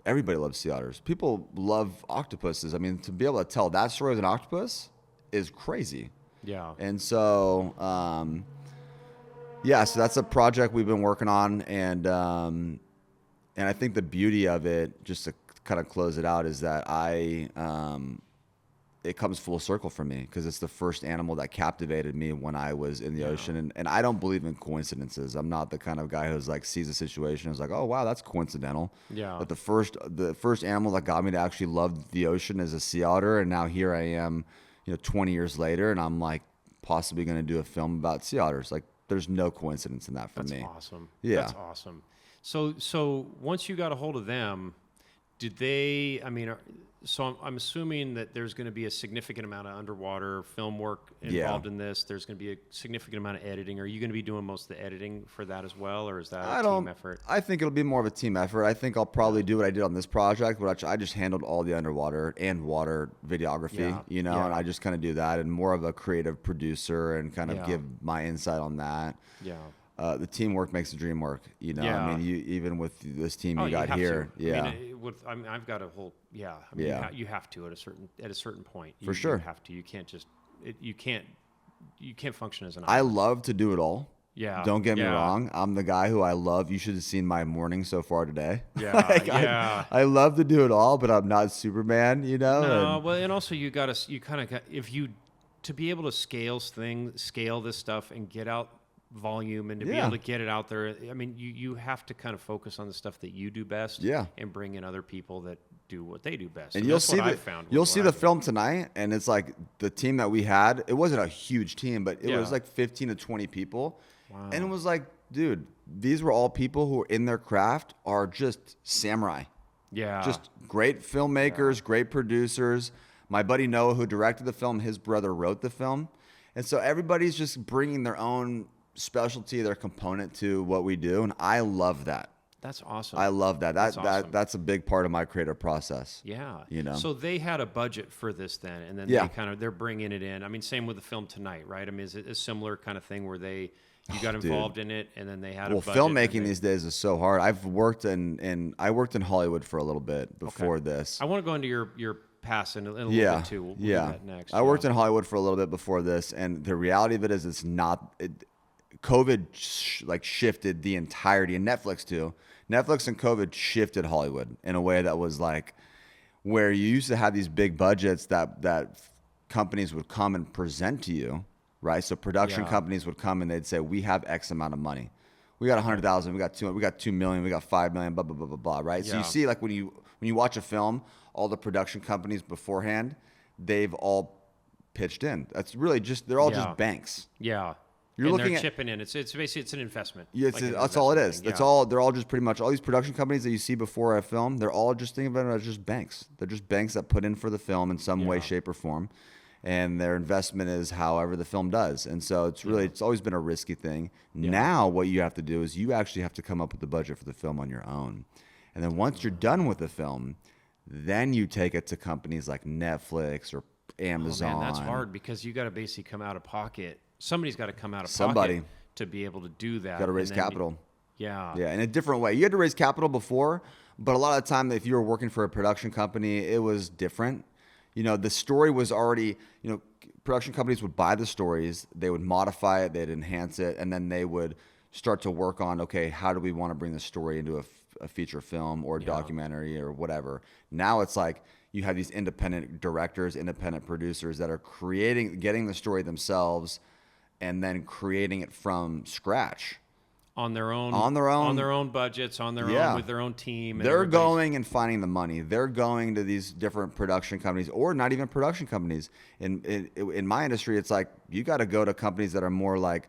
Everybody loves sea otters. People love octopuses. I mean, to be able to tell that story with an octopus is crazy. Yeah. And so, so that's a project we've been working on. And I think the beauty of it, just to kind of close it out, is that it comes full circle for me because it's the first animal that captivated me when I was in the ocean. And I don't believe in coincidences. I'm not the kind of guy who's like sees a situation and is like, oh, wow, that's coincidental. Yeah. But the first animal that got me to actually love the ocean is a sea otter. And now here I am, 20 years later, and I'm like possibly going to do a film about sea otters. Like there's no coincidence in that for me. That's awesome. Yeah. That's awesome. So once you got a hold of them, did they? I mean, so I'm assuming that there's going to be a significant amount of underwater film work involved in this. There's going to be a significant amount of editing. Are you going to be doing most of the editing for that as well, or is that a team effort? I think it'll be more of a team effort. I think I'll probably do what I did on this project, which I just handled all the underwater and water videography, and I just kind of do that, and more of a creative producer and kind of give my insight on that. Yeah. The teamwork makes the dream work, I mean, even with this team you got here, I mean, I've got a whole, you have to at a certain point. For sure. You have to. You can't just, you can't function as an I love to do it all. Yeah. Don't get me wrong. I'm the guy who I love. You should have seen my morning so far today. Yeah. I love to do it all, but I'm not Superman, No, well, and also you kind of, to be able to scale this stuff and get out volume and to be able to get it out there. I mean, you have to kind of focus on the stuff that you do best and bring in other people that do what they do best. And you'll see the film tonight, and it's like the team that we had, it wasn't a huge team, but it was like 15 to 20 people. Wow. And it was like, dude, these were all people who in their craft are just samurai. Yeah. Just great filmmakers, great producers. My buddy Noah, who directed the film, his brother wrote the film. And so everybody's just bringing their own specialty, their component to what we do, and I love that. That's awesome. I love that. Awesome. That's a big part of my creative process. Yeah. So they had a budget for this then, and then they're bringing it in. I mean, same with the film tonight, right? I mean, is it a similar kind of thing where you got involved in it, and then they had a budget? Well, filmmaking these days is so hard. I've worked in Hollywood for a little bit before this. I want to go into your past in a little bit too. We'll do that next. I worked in Hollywood for a little bit before this, and the reality of it is it's not. COVID shifted the entirety, and Netflix too. Netflix and COVID shifted Hollywood in a way that was like where you used to have these big budgets that companies would come and present to you, right? So production companies would come and they'd say, we have X amount of money. We got 100,000, we got 2 million, we got 5 million, blah, blah, blah, blah, blah, right? So you see like when you watch a film, all the production companies beforehand, they've all pitched in. That's really they're all just banks. Yeah. They're chipping in. It's basically an investment. Yeah, that's all it is. That's all. They're all just pretty much all these production companies that you see before a film. They're all just think about it as just banks. They're just banks that put in for the film in some way, shape, or form, and their investment is however the film does. And so it's always been a risky thing. Yeah. Now what you have to do is you actually have to come up with the budget for the film on your own, and then once you're done with the film, then you take it to companies like Netflix or Amazon. Oh, man, that's hard because you got to basically come out of pocket. Somebody's got to come out of pocket to be able to do that. Got to raise capital. Yeah, in a different way. You had to raise capital before, but a lot of the time, if you were working for a production company, it was different. The story was already, production companies would buy the stories, they would modify it, they'd enhance it, and then they would start to work on, okay, how do we want to bring the story into a feature film or documentary or whatever. Now it's like you have these independent directors, independent producers that are getting the story themselves, and then creating it from scratch on their own budgets, on their own with their own team. They're going and finding the money. They're going to these different production companies, or not even production companies. In my industry, it's like you got to go to companies that are more like,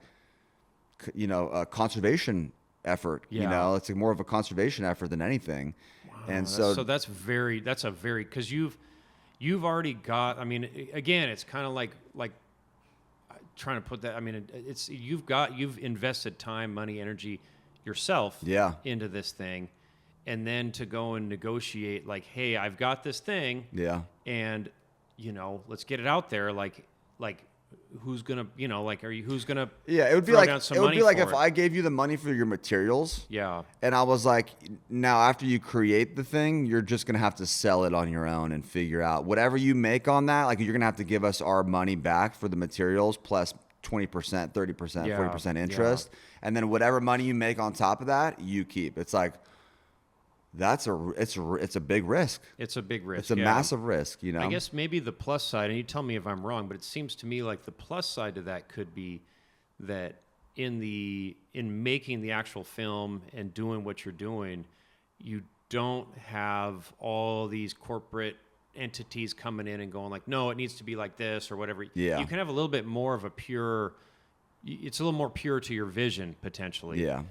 a conservation effort. It's more of a conservation effort than anything. Wow, and that's a very because you've already got. I mean, again, it's kind of like. Trying to put that, I mean, you've invested time, money, energy yourself into this thing, and then to go and negotiate like, hey, I've got this thing, and let's get it out there, like who's gonna, who's gonna it would be like if I gave you the money for your materials, and I was like, now after you create the thing, you're just gonna have to sell it on your own and figure out whatever you make on that. Like you're gonna have to give us our money back for the materials plus 20%, 30%, 40% interest, and then whatever money you make on top of that, you keep. It's like it's a big risk. It's a big risk. It's a massive risk, I guess maybe the plus side, and you tell me if I'm wrong, but it seems to me like the plus side to that could be that in making the actual film and doing what you're doing, you don't have all these corporate entities coming in and going like, no, it needs to be like this or whatever. Yeah. You can have a little bit more of it's a little more pure to your vision potentially. Yeah.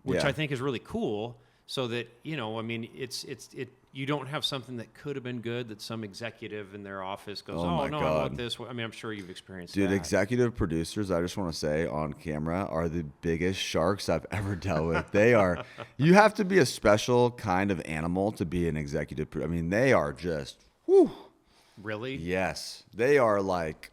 Which I think is really cool. so that, I mean, you don't have something that could have been good that some executive in their office goes, Oh oh my no, I God. want this. I mean, I'm sure you've experienced Dude, that. executive producers, I just want to say on camera, are the biggest sharks I've ever dealt with. They are, you have to be a special kind of animal to be an executive. I mean, they are just, whew. Really? Yes. They are like,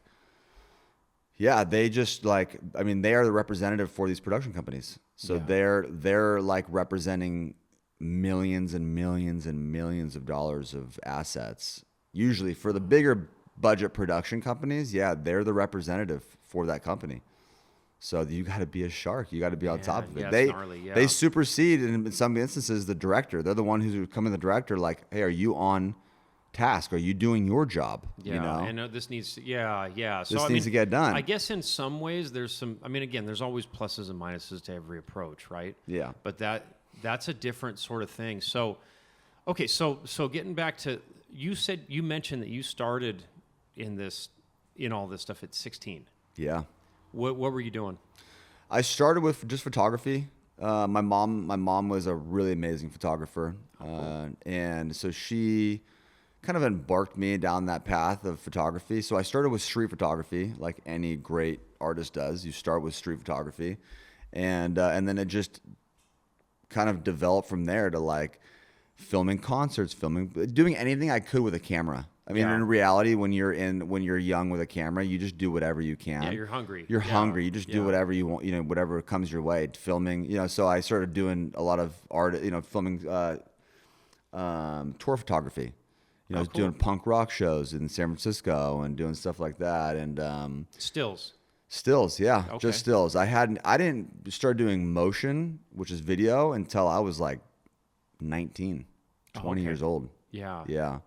yeah, they just like, I mean, they are the representative for these production companies. So Yeah. they're like representing millions and millions and millions of dollars of assets. Usually for the bigger budget production companies, yeah, they're the representative for that company. So you got to be a shark. You got to be on top Man, of it. yeah, it's gnarly. They Yeah. supersede in some instances the director. They're the one who's becoming the director. Like, hey, are you on task? Are you doing your job? Yeah, You know, and this needs to, yeah. So, this I needs mean, to get done. I guess in some ways there's some, I mean, again, there's always pluses and minuses to every approach, right? Yeah. But that's a different sort of thing. So, okay, so getting back to, you mentioned that you started in all this stuff at 16. Yeah. What were you doing? I started with just photography. My mom was a really amazing photographer, and so she kind of embarked me down that path of photography. So I started with street photography, like any great artist does. You start with street photography, and then it just kind of developed from there to like filming concerts, doing anything I could with a camera. I mean, Yeah. in reality, when you're young with a camera, you just do whatever you can. Yeah, you're hungry. You're Yeah, hungry. You just do yeah. whatever you want. Whatever comes your way. Filming. So I started doing a lot of art. Filming tour photography. I was cool. doing punk rock shows in San Francisco and doing stuff like that. And Stills. stills, yeah, Okay. just stills. I didn't start doing motion, which is video, until I was like 19, 20 okay. years old. Yeah. Yeah.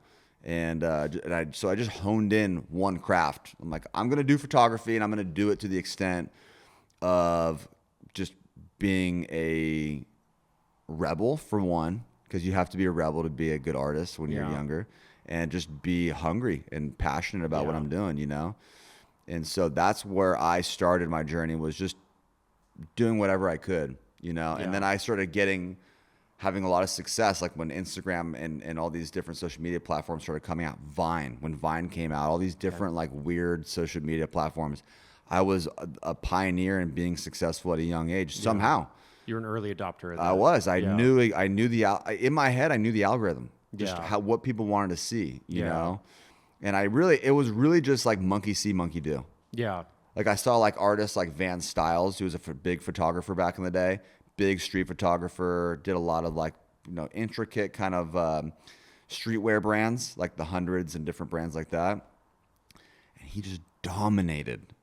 So I just honed in one craft. I'm like, I'm going to do photography and I'm going to do it to the extent of just being a rebel for one, because you have to be a rebel to be a good artist when you're Yeah. younger, and just be hungry and passionate about what Yeah. I'm doing. And so that's where I started my journey, was just doing whatever I could, Yeah. and then I started having a lot of success, like when Instagram and all these different social media platforms started coming out. When Vine came out, all these different like weird social media platforms. I was a pioneer in being successful at a young age. Somehow You're an early adopter of that. I was. I Yeah. knew in my head. I knew the algorithm, just Yeah. what people wanted to see. You Yeah. know, and it was really just like monkey see, monkey do. Yeah. Like I saw like artists like Van Styles, who was a big photographer back in the day, big street photographer, did a lot of like, intricate kind of streetwear brands, like the Hundreds and different brands like that. And he just dominated.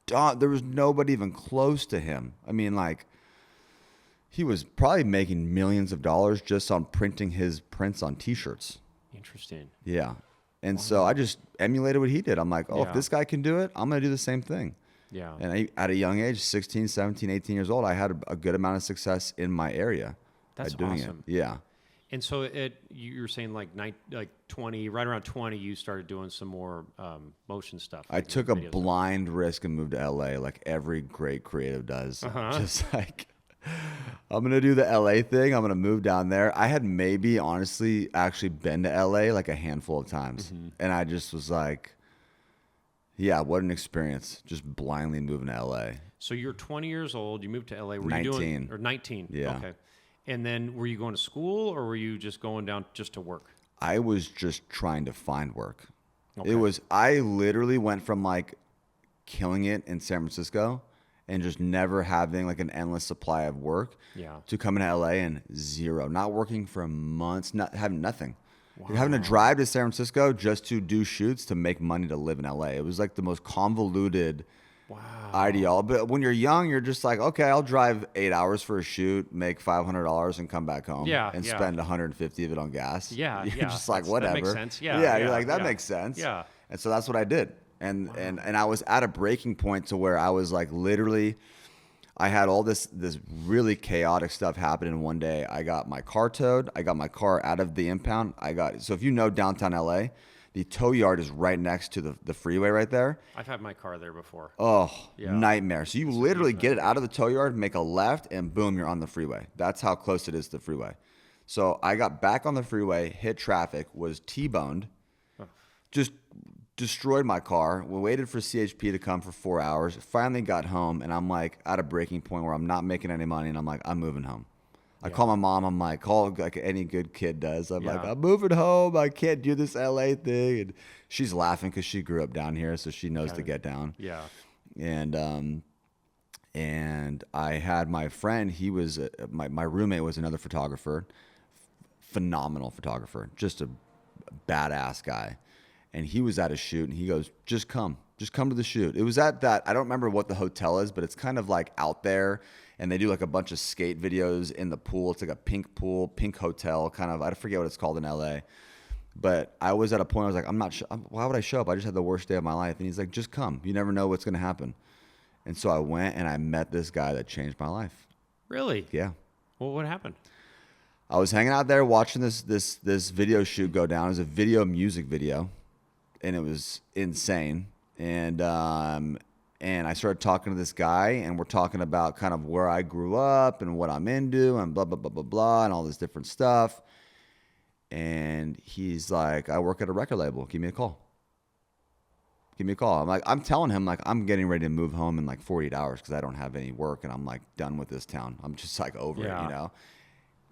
There was nobody even close to him. I mean, like, he was probably making millions of dollars just on printing his prints on T-shirts. Interesting. Yeah. And so I just emulated what he did. I'm like, Yeah. if this guy can do it, I'm going to do the same thing. Yeah. And at a young age, 16, 17, 18 years old, I had a good amount of success in my area. That's by doing awesome. It. Yeah. And so you were saying like 20, right around 20, you started doing some more motion stuff. I like took a videos. blind risk and moved to LA, like every great creative does. Just like, I'm going to do the LA thing. I'm going to move down there. I had maybe honestly actually been to LA like a handful of times. And I just was like, yeah, what an experience. Just blindly moving to LA. So you're 20 years old. You moved to LA. Were 19. you doing, or 19? Yeah. Okay. And then were you going to school, or were you just going down just to work? I was just trying to find work. Okay. I literally went from like killing it in San Francisco and just never having like an endless supply of work Yeah. to coming to LA and zero, not working for months, not having nothing. You're having to drive to San Francisco just to do shoots to make money to live in LA. It was like the most convoluted ideal. But when you're young, you're just like, okay, I'll drive 8 hours for a shoot, make $500 and come back home and spend 150 of it on gas. Yeah, You're yeah. just like, That whatever. makes sense. Yeah, Yeah, you're yeah, like, that yeah. makes sense. Yeah. And so that's what I did. And I was at a breaking point to where I was like, literally, I had all this really chaotic stuff happen in one day. I got my car towed. I got my car out of the impound. So if you know downtown LA, the tow yard is right next to the freeway right there. I've had my car there before. Oh, Yeah. nightmare. So you literally get it out of the tow yard, make a left, and boom, you're on the freeway. That's how close it is to the freeway. So I got back on the freeway, hit traffic, was T-boned, just destroyed my car. We waited for CHP to come for 4 hours. Finally got home, and I'm like at a breaking point where I'm not making any money, and I'm like, I'm moving home. I call my mom. I'm like, call like any good kid does. I'm like, I'm moving home. I can't do this LA thing. And she's laughing because she grew up down here, so she knows to get down. Yeah. And I had my friend. He was my roommate was another photographer, phenomenal photographer, just a badass guy. And he was at a shoot, and he goes, just come to the shoot. It was at that, I don't remember what the hotel is, but it's kind of like out there, and they do like a bunch of skate videos in the pool. It's like a pink pool, pink hotel, kind of, I forget what it's called in LA. But I was at a point, I was like, I'm not sure, why would I show up? I just had the worst day of my life. And he's like, just come. You never know what's going to happen. And so I went, and I met this guy that changed my life. Really? Yeah. Well, what happened? I was hanging out there watching this video shoot go down. It was a video music video, and it was insane. And I started talking to this guy, and we're talking about kind of where I grew up and what I'm into and blah, blah, blah, blah, blah, and all this different stuff. And he's like, I work at a record label. Give me a call. I'm like, I'm telling him, like, I'm getting ready to move home in like 48 hours because I don't have any work, and I'm like done with this town. I'm just like over it, you know.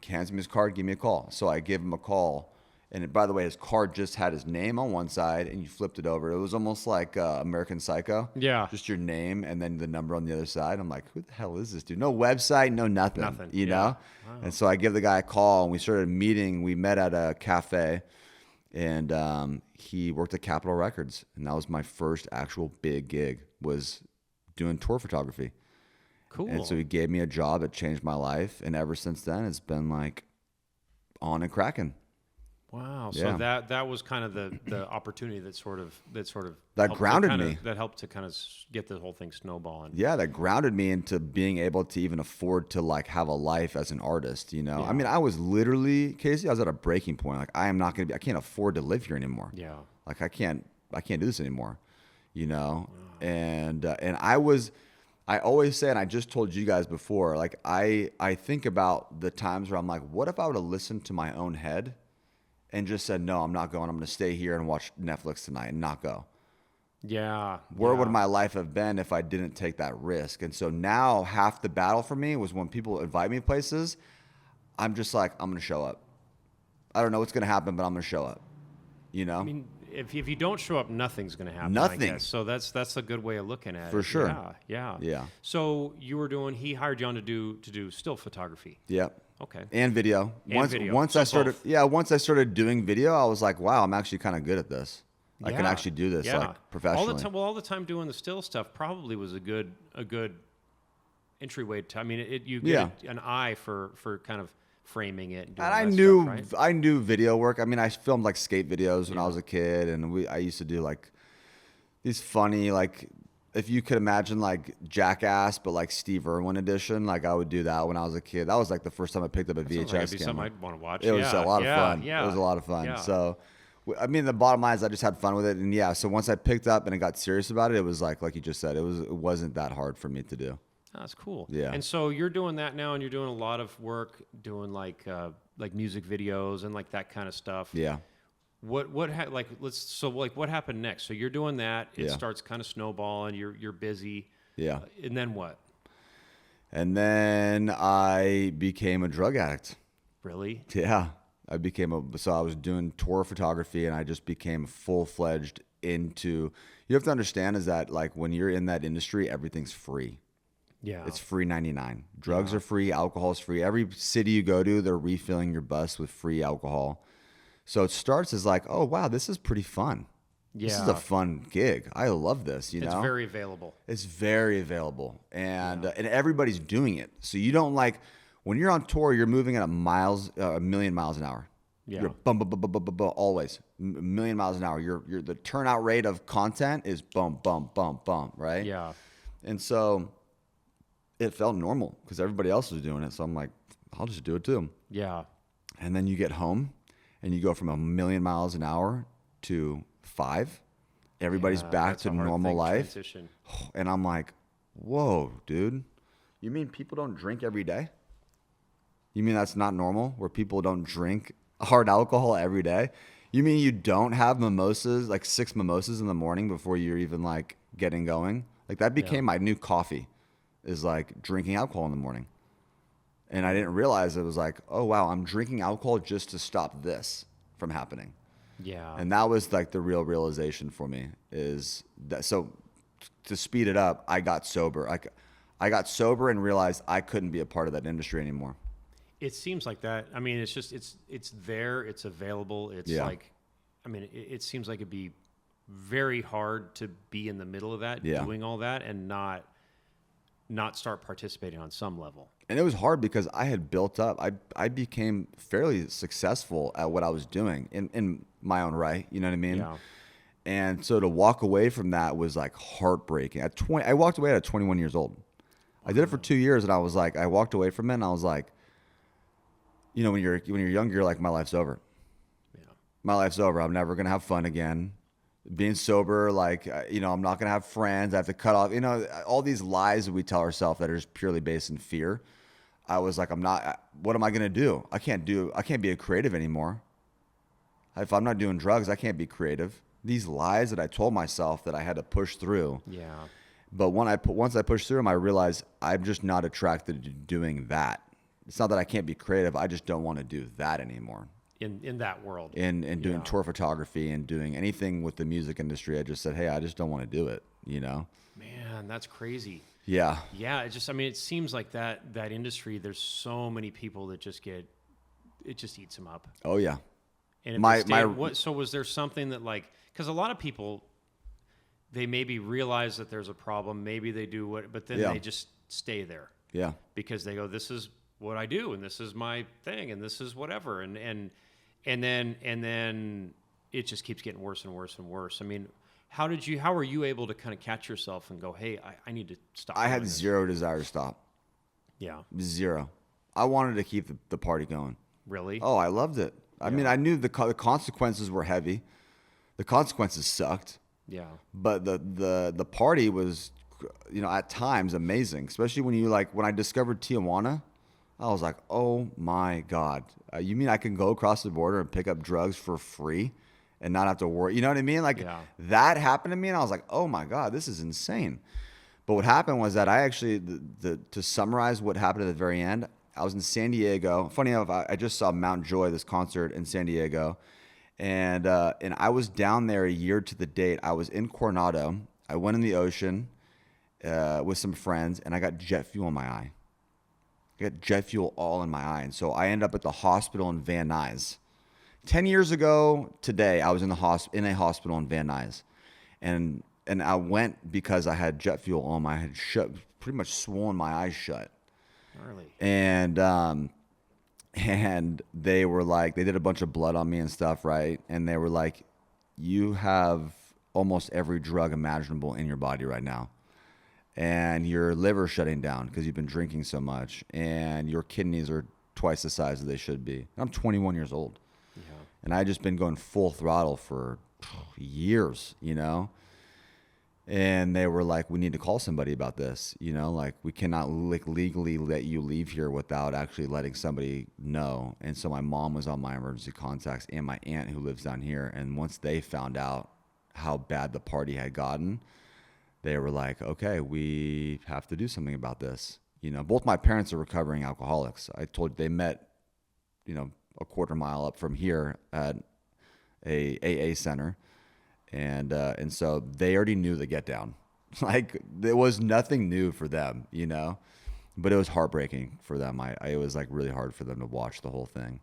Hands me his card, give me a call. So I give him a call. And by the way, his card just had his name on one side, and you flipped it over. It was almost like American Psycho. Yeah. Just your name and then the number on the other side. I'm like, who the hell is this dude? No website, no nothing. You know? Wow. And so I give the guy a call, and we started meeting. We met at a cafe, and he worked at Capitol Records. And that was my first actual big gig, was doing tour photography. Cool. And so he gave me a job that changed my life. And ever since then, it's been like on and cracking. Wow. Yeah. So that was kind of the opportunity that sort of grounded me. That helped to kind of get the whole thing snowballing. Yeah, that grounded me into being able to even afford to like have a life as an artist, you know. Yeah. I mean, I was literally, Casey, I was at a breaking point. Like, I can't afford to live here anymore. Yeah. Like I can't do this anymore, you know. Wow. And I always say, and I just told you guys before, like I think about the times where I'm like, what if I would have listened to my own head and just said, no, I'm not going. I'm going to stay here and watch Netflix tonight and not go. Yeah. Where would my life have been if I didn't take that risk? And so now half the battle for me was when people invite me places, I'm just like, I'm going to show up. I don't know what's going to happen, but I'm going to show up. You know? I mean, if you don't show up, nothing's going to happen. Nothing. I guess. So that's a good way of looking at it. For sure. Yeah. So he hired you on to do still photography. Yep. Okay. And video. Once I started doing video, I was like, wow, I'm actually kind of good at this. I can actually do this like professionally. All the time doing the still stuff probably was a good entryway to. I mean, you get an eye for kind of framing it. And I knew video work. I mean, I filmed like skate videos when I was a kid, and I used to do like these funny, like, if you could imagine like Jackass, but like Steve Irwin edition, like I would do that when I was a kid. That was like the first time I picked up a VHS camera. Something I'd want to watch. It was a lot of fun. Yeah. It was a lot of fun. Yeah. So, I mean, the bottom line is I just had fun with it. And so once I picked up and I got serious about it, it was like you just said, it wasn't that hard for me to do. Oh, that's cool. Yeah. And so you're doing that now, and you're doing a lot of work doing like music videos and like that kind of stuff. Yeah. What happened next? So you're doing that. It starts kind of snowballing. You're busy. Yeah. And then what? And then I became a drug addict. Really? Yeah. So I was doing tour photography, and I just became full-fledged into, you have to understand is that like when you're in that industry, everything's free. Yeah. It's free 99. Drugs are free. Alcohol is free. Every city you go to, they're refilling your bus with free alcohol. So it starts as like, oh, wow, this is pretty fun. Yeah. This is a fun gig. I love this, you know? It's very available. It's very available. And everybody's doing it. So you don't like, when you're on tour, you're moving at a million miles an hour. Yeah. You're bum, bum, bum, bum, bum, bum, always. A million miles an hour. The turnout rate of content is bum, bum, bum, bum, right? Yeah. And so it felt normal because everybody else was doing it. So I'm like, I'll just do it too. Yeah. And then you get home and you go from a million miles an hour to 5. Everybody's back to normal life. Transition. And I'm like, whoa, dude. You mean people don't drink every day? You mean that's not normal, where people don't drink hard alcohol every day? You mean you don't have mimosas, like 6 mimosas in the morning before you're even like getting going? Like that Yeah. became my new coffee, is like drinking alcohol in the morning. And I didn't realize it was like, oh wow, I'm drinking alcohol just to stop this from happening. Yeah. And that was like the real realization for me, is that, so to speed it up, I got sober. I got sober and realized I couldn't be a part of that industry anymore. It seems like that. I mean, it's just it's there, it's available. It's Yeah. like, I mean, it seems like it'd be very hard to be in the middle of that, Yeah. doing all that, and not start participating on some level. And it was hard because I had built up. I became fairly successful at what I was doing in my own right. You know what I mean? Yeah. And so to walk away from that was like heartbreaking. At 20, I walked away at 21 years old. I did it for 2 years, and I was like, I walked away from it, and I was like, you know, when you're younger, you're like, my life's over. Yeah. My life's over. I'm never gonna have fun again. Being sober, like, you know, I'm not gonna have friends. I have to cut off. You know, all these lies that we tell ourselves that are just purely based in fear. I was like, I'm not. What am I gonna do? I can't be a creative anymore. If I'm not doing drugs, I can't be creative. These lies that I told myself that I had to push through. Yeah. But once I pushed through them, I realized I'm just not attracted to doing that. It's not that I can't be creative. I just don't want to do that anymore. In that world. In doing Yeah. tour photography and doing anything with the music industry, I just said, hey, I just don't want to do it. You know? Man, that's crazy. Yeah. Yeah, I mean, it seems like that industry, there's so many people that it just eats them up. Oh yeah. And if My- they stay, my- so was there something that, like, because a lot of people, they maybe realize that there's a problem, maybe they do but then Yeah. they just stay there Yeah. because they go, this is what I do, and this is my thing, and this is whatever, and then it just keeps getting worse and worse and worse. I mean, how were you able to kind of catch yourself and go, hey, I need to stop? I had doing this? zero desire to stop. Yeah, Zero. I wanted to keep the party going. really. Oh, I loved it. I mean, I knew the consequences were heavy. The consequences sucked. Yeah, But the party was, you know, at times amazing, especially when I discovered Tijuana. I was like, oh my God, you mean I can go across the border and pick up drugs for free and not have to worry? You know what I mean? Like Yeah. that happened to me, and I was like, oh my God, this is insane. But what happened was that I actually, to summarize what happened at the very end, I was in San Diego. Funny enough, I just saw Mount Joy, this concert in San Diego. And I was down there a year to the date. I was in Coronado. I went in the ocean with some friends, and I got jet fuel in my eye. I got jet fuel all in my eye. And so I ended up at the hospital in Van Nuys. 10 years ago today, I was in a hospital in Van Nuys. And I went because I had jet fuel on my head, pretty much swollen my eyes shut. Gnarly. And they were like, they did a bunch of blood on me and stuff, right? And they were like, you have almost every drug imaginable in your body right now. And your liver's shutting down because you've been drinking so much. And your kidneys are twice the size that they should be. I'm 21 years old. Yeah. And I just been going full throttle for years, you know? And they were like, we need to call somebody about this, you know, like we cannot legally let you leave here without actually letting somebody know. And so my mom was on my emergency contacts and my aunt who lives down here. And once they found out how bad the party had gotten, they were like, okay, we have to do something about this. You know, both my parents are recovering alcoholics. I told you they met, you know, a quarter mile up from here at a AA center. And so they already knew the get down. Like there was nothing new for them, you know, but it was heartbreaking for them. It was like really hard for them to watch the whole thing.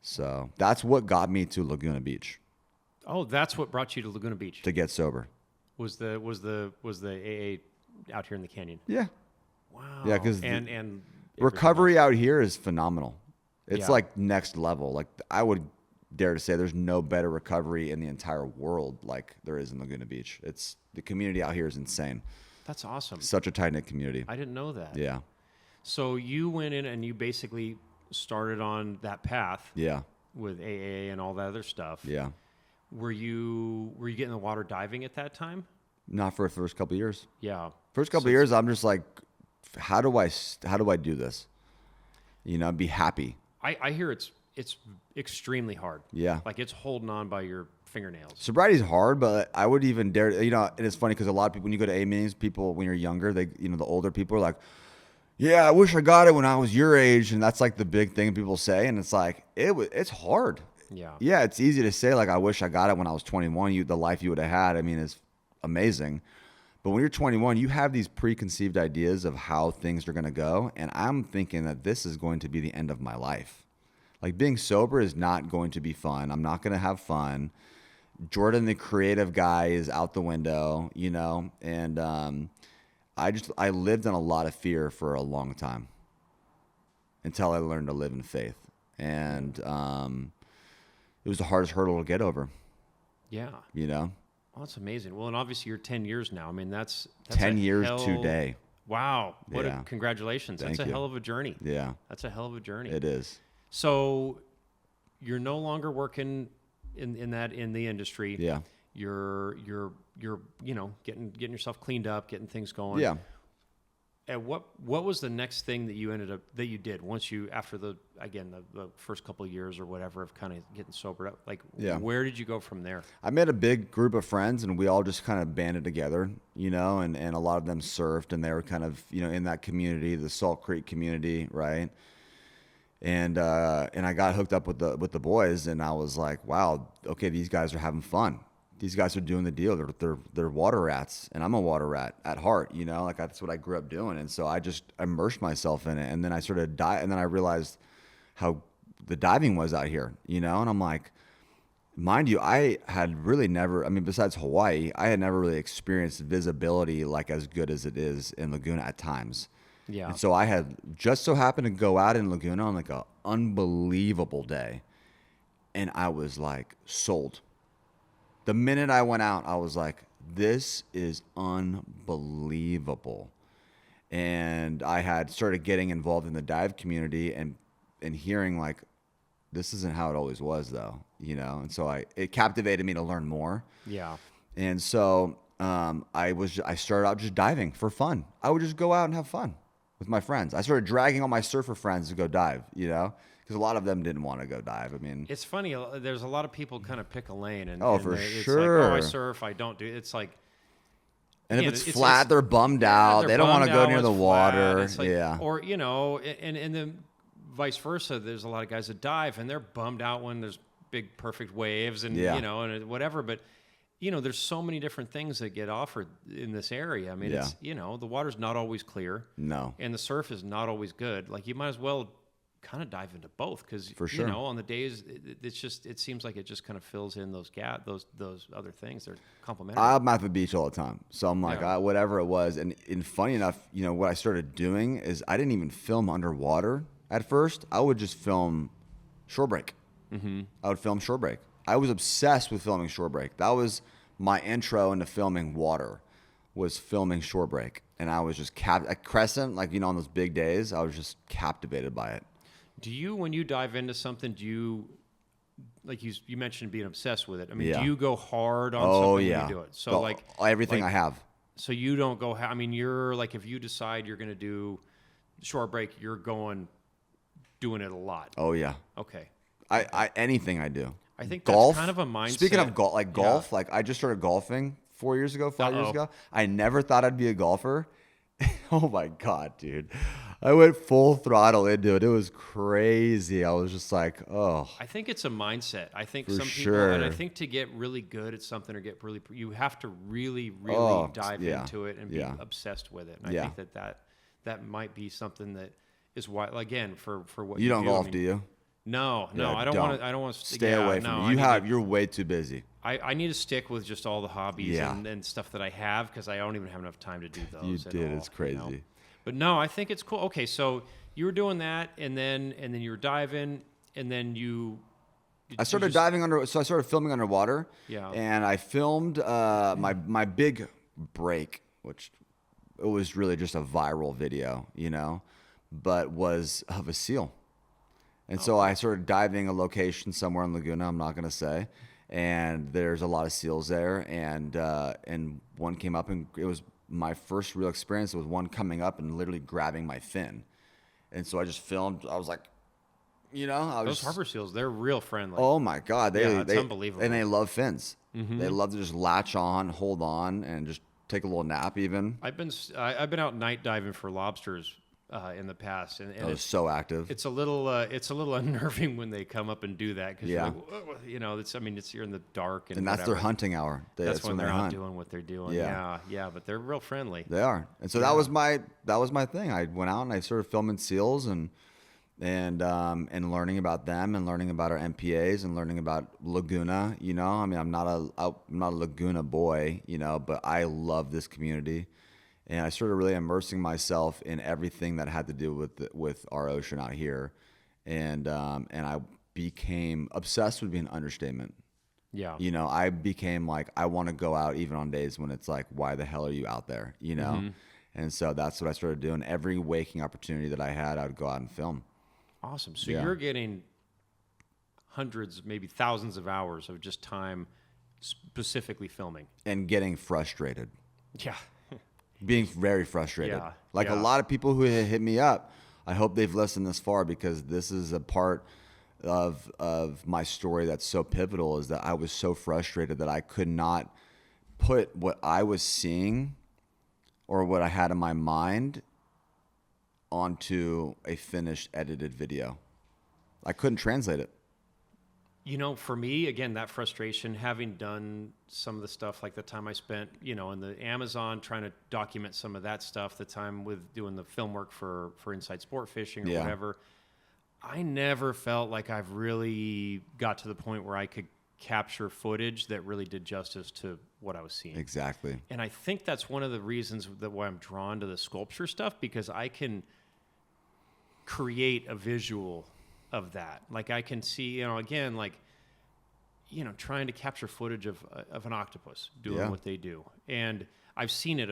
So that's what got me to Laguna Beach, Oh, that's what brought you to Laguna Beach. to get sober. Was the AA out here in the canyon? Yeah. Wow. Yeah, 'cause and Recovery out here is phenomenal. It's Yeah. like next level. Like I would dare to say there's no better recovery in the entire world like there is in Laguna Beach. The community out here is insane. that's awesome. Such a tight-knit community. I didn't know that. Yeah. So you went in and you basically started on that path Yeah. with AA and all that other stuff. Yeah. Were you getting in the water diving at that time? Not for the first couple of years. Yeah. First couple of years, I'm just like, how do I do this? Be happy. I hear it's extremely hard. Yeah. Like it's holding on by your fingernails. Sobriety is hard, but I would even dare, and it's funny because a lot of people, when you go to A meetings, people, when you're younger, they, the older people are like, yeah, I wish I got it when I was your age. And that's like the big thing people say. And it's like, it's hard. Yeah. Yeah. It's easy to say, like, I wish I got it when I was 21. The life you would have had, I mean, is amazing. But when you're 21, you have these preconceived ideas of how things are going to go. And I'm thinking that this is going to be the end of my life. Like, being sober is not going to be fun. I'm not going to have fun. Jordan, the creative guy, is out the window, and I lived in a lot of fear for a long time until I learned to live in faith. And it was the hardest hurdle to get over. Yeah. Well, that's amazing. Well, and obviously you're 10 years now. I mean, that's 10 years today. Wow. Yeah. Congratulations. Thank That's a you. hell of a journey. Yeah. That's a hell of a journey. It is. So you're no longer working in the industry. Yeah. You're getting yourself cleaned up, getting things going. Yeah. And what was the next thing that you did once you, after the first couple of years or whatever of kind of getting sobered up? Like, where did you go from there? I met a big group of friends, and we all just kind of banded together, and a lot of them surfed, and they were kind of, in that community, the Salt Creek community, right? And I got hooked up with the boys, and I was like, wow, okay, these guys are having fun. These guys are doing the deal. They're water rats, and I'm a water rat at heart. Like that's what I grew up doing, and so I just immersed myself in it. And then I started and then I realized how the diving was out here, and I'm like, mind you, I had really never. I mean, besides Hawaii, I had never really experienced visibility like as good as it is in Laguna at times. Yeah. And so I had just so happened to go out in Laguna on like an unbelievable day, and I was like sold. The minute I went out, I was like, this is unbelievable. And I had started getting involved in the dive community and hearing like, this isn't how it always was though, And so it captivated me to learn more. Yeah. And so I started out just diving for fun. I would just go out and have fun with my friends. I started dragging all my surfer friends to go dive, because a lot of them didn't want to go dive. I mean, it's funny. There's a lot of people kind of pick a lane, and for it's sure. like, oh, I surf, I don't do. It's like, and if it's flat, they're bummed out. They don't want to go near the water. It's like, yeah. Or and then vice versa. There's a lot of guys that dive, and they're bummed out when there's big perfect waves, and and whatever. But there's so many different things that get offered in this area. I mean, it's the water's not always clear. No. And the surf is not always good. Like, you might as well kind of dive into both, because for sure, on the days it seems like it just kind of fills in those those other things. They're complementary. I'm at the beach all the time, so I'm like, whatever it was. And funny enough, what I started doing is I didn't even film underwater at first. I would just film shore break. Mm-hmm. I would film shore break. I was obsessed with filming shore break. That was my intro into filming water, was filming shore break. And I was just at Crescent, like, on those big days, I was just captivated by it. Do you, when you dive into something, do you, like you mentioned being obsessed with it? I mean, Yeah. do you go hard on something when you do it? So everything I have. So you don't go, I mean, you're like, if you decide you're going to do short break, you're doing it a lot. Oh yeah. Okay. I anything I do. I think golf, that's kind of a mindset. Speaking of golf, like I just started golfing 5 years ago. I never thought I'd be a golfer. Oh my God, dude. I went full throttle into it. It was crazy. I was just like, oh. I think it's a mindset. I think For some sure. people, and I think to get really good at something or you have to really dive into it and be obsessed with it. And I think that might be something that is why, again, for what you don't golf, I mean, do you? No, I don't want to. I don't want to stay away from it. You're way too busy. I need to stick with just all the hobbies and stuff that I have, because I don't even have enough time to do those. You did. It's crazy. But no, I think it's cool. Okay, so you were doing that, and then you were diving, and then I started diving so I started filming underwater. Yeah. And I filmed my big break, which it was really just a viral video, but was of a seal. And so I started diving a location somewhere in Laguna, I'm not going to say, and there's a lot of seals there, and one came up, and it was my first real experience. It was one coming up and literally grabbing my fin. And so I just filmed. I was like, I Those was harbor seals, they're real friendly. oh my God. It's They, unbelievable. and they love fins. They love to just latch on, hold on, and just take a little nap even. I've been out night diving for lobsters in the past, and That was so active. it's a little unnerving when they come up and do that because Yeah. you're like, "Whoa," it's you're in the dark And that's their whatever. hunting hour. That's when they're they out hunt. doing what they're doing. Yeah. Yeah, but they're real friendly. They are. And so that was my thing. I went out and I started filming seals and learning about them and learning about our MPAs and learning about Laguna. I mean, I'm not a Laguna boy, but I love this community, and I started really immersing myself in everything that had to do with our ocean out here, and I became obsessed would be an understatement. Yeah. I became like, I want to go out even on days when it's like, why the hell are you out there? And so that's what I started doing. Every waking opportunity that I had, I would go out and film. Awesome. So Yeah. you're getting hundreds, maybe thousands of hours of just time specifically filming. And getting frustrated. Yeah. Being very frustrated. Yeah, Like yeah. a lot of people who hit me up, I hope they've listened this far, because this is a part of my story that's so pivotal, is that I was so frustrated that I could not put what I was seeing or what I had in my mind onto a finished edited video. I couldn't translate it. For me, again, that frustration, having done some of the stuff, like the time I spent, in the Amazon trying to document some of that stuff, the time with doing the film work for Inside Sport Fishing or Yeah. whatever, I never felt like I've really got to the point where I could capture footage that really did justice to what I was seeing. Exactly. And I think that's one of the reasons why I'm drawn to the sculpture stuff, because I can create a visual of that. Like I can see, again, like, trying to capture footage of an octopus doing Yeah. what they do. And I've seen it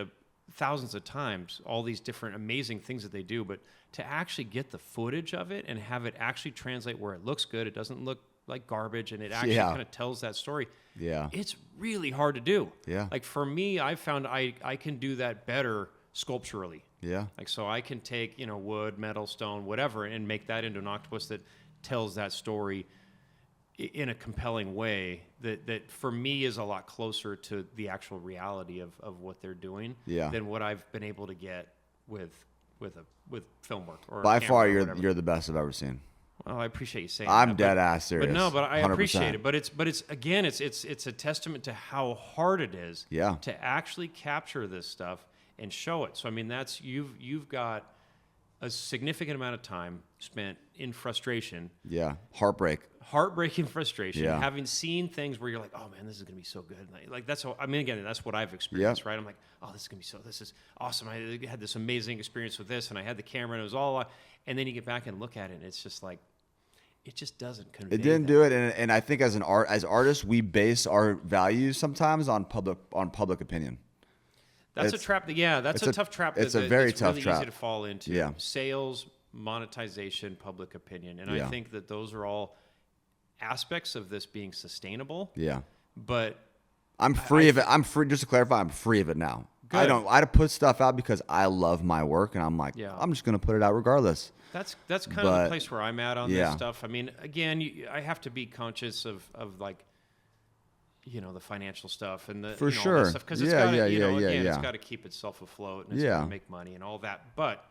thousands of times, all these different amazing things that they do, but to actually get the footage of it and have it actually translate where it looks good, it doesn't look like garbage, and it actually Yeah. kind of tells that story. Yeah. It's really hard to do. Yeah. Like for me, I found I can do that better sculpturally. Yeah. Like, so I can take, wood, metal, stone, whatever, and make that into an octopus that tells that story in a compelling way that for me is a lot closer to the actual reality of what they're doing Yeah. than what I've been able to get with film work or By camera far, or whatever. you're the best I've ever seen. Well, I appreciate you saying I'm that. dead ass serious. But no, but I 100%. appreciate it. But it's again, it's a testament to how hard it is Yeah. to actually capture this stuff and show it. So I mean, that's you've got a significant amount of time spent in frustration, Yeah. heartbreaking frustration, Yeah. having seen things where you're like, oh man, this is gonna be so good. Like that's how, I mean, again, that's what I've experienced, Yep. right? I'm like, oh, this is awesome. I had this amazing experience with this, and I had the camera, and it was all. And then you get back and look at it, and it's just like, it just doesn't convey. It didn't that. do it, and I think as artists, we base our values sometimes on public opinion. That's a It's- trap. That's a tough trap. It's a very that's tough really trap. easy to fall into. Yeah. Sales, monetization, public opinion, and Yeah. I think that those are all aspects of this being sustainable. Yeah. But I'm free of it. I'm free. Just to clarify, I'm free of it now. Good. I put stuff out because I love my work, and I'm like, Yeah. I'm just gonna put it out regardless. that's kind of But- the place where I'm at on yeah. this stuff. I mean, again, I have to be conscious of like, the financial stuff and the For all sure. that stuff, because it's Yeah, got to, yeah, yeah, again, it's yeah. got to keep itself afloat and it's Yeah. got to make money and all that. But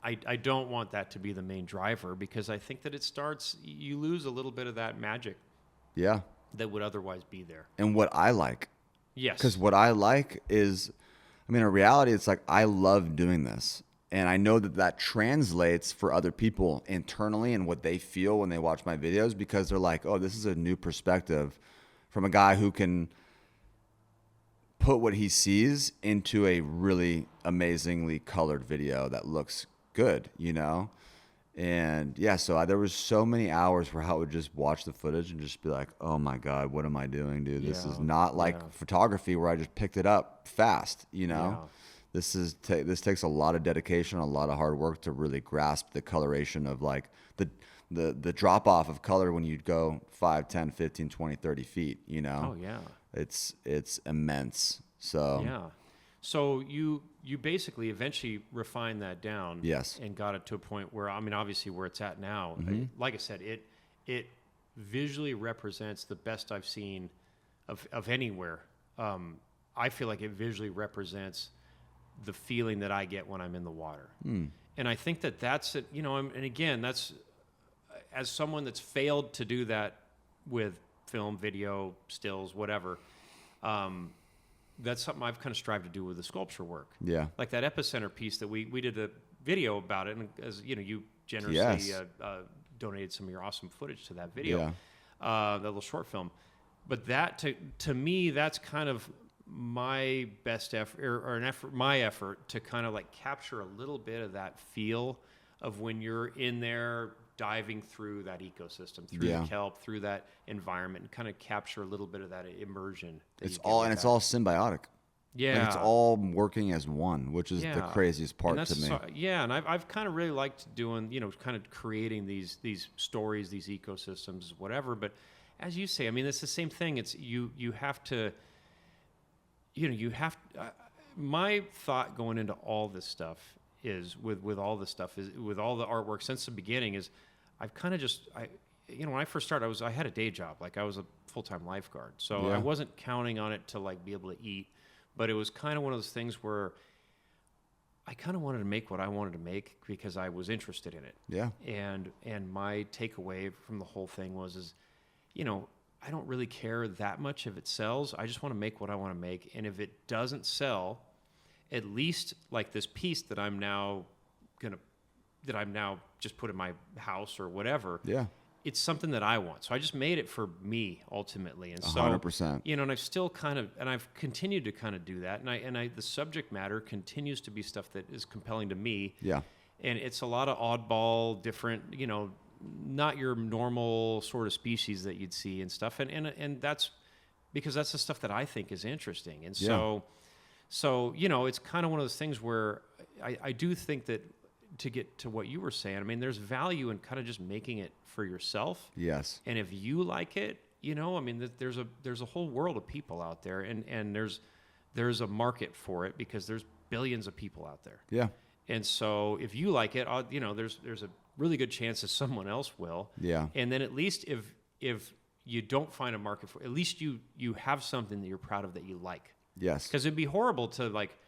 I don't want that to be the main driver, because I think that you lose a little bit of that magic Yeah. that would otherwise be there. And what I like, Yes. because what I like is, I mean, in reality, it's like I love doing this. And I know that translates for other people internally and what they feel when they watch my videos, because they're like, oh, this is a new perspective from a guy who can put what he sees into a really amazingly colored video that looks good, And yeah, so there was so many hours where I would just watch the footage and just be like, oh my God, what am I doing, dude? This is Yeah, not like yeah. photography where I just picked it up fast, Yeah. This takes a lot of dedication, a lot of hard work to really grasp the coloration of like the drop off of color when you go 5, 10, 15, 20, 30 feet, Oh yeah. It's immense. So Yeah. So you basically eventually refined that down, Yes. and got it to a point where, I mean, obviously where it's at now. Like I said, it visually represents the best I've seen of anywhere. I feel like it visually represents the feeling that I get when I'm in the water, and I think that that's it. You know, and again, that's as someone that's failed to do that with film, video, stills, whatever. That's something I've kind of strived to do with the sculpture work. Yeah. Like that epicenter piece that we did a video about it, and as you know, you generously Yes. donated some of your awesome footage to that video, Yeah. that little short film. But that to me, that's kind of my best effort, or an effort, my effort to kind of like capture a little bit of that feel of when you're in there diving through that ecosystem, through Yeah. the kelp, through that environment, and kind of capture a little bit of that immersion. That It's you get all with and it's that. all symbiotic. Yeah, Like it's all working as one, which is the yeah. craziest part And to me. yeah, and I've kind of really liked doing, you know, kind of creating these stories, these ecosystems, whatever. But as you say, I mean, it's the same thing. It's you have to, you know, you have. My thought going into all this stuff is with all this stuff is with all the artwork since the beginning is, I've kind of just you know, when I first started, I had a day job, like I was a full-time lifeguard, so Yeah. I wasn't counting on it to like be able to eat. But it was kind of one of those things where I kind of wanted to make what I wanted to make because I was interested in it. Yeah. And my takeaway from the whole thing is, you know, I don't really care that much if it sells. I just want to make what I want to make. And if it doesn't sell, at least like this piece that I'm now just put in my house or whatever, Yeah. it's something that I want. So I just made it for me ultimately. And so, 100%. you know, and I've still kind of, and I've continued to kind of do that. And I, the subject matter continues to be stuff that is compelling to me. Yeah. And it's a lot of oddball, different, you know, not your normal sort of species that you'd see and stuff. And that's because that's the stuff that I think is interesting. And so, you know, it's kind of one of those things where I do think that, to get to what you were saying, I mean, there's value in kind of just making it for yourself. Yes. And if you like it, you know, I mean, there's a whole world of people out there, and there's a market for it because there's billions of people out there. Yeah. And so if you like it, you know, there's a really good chance that someone else will. Yeah. And then at least if you don't find a market for it, at least you have something that you're proud of that you like. Yes. Because it'd be horrible to like,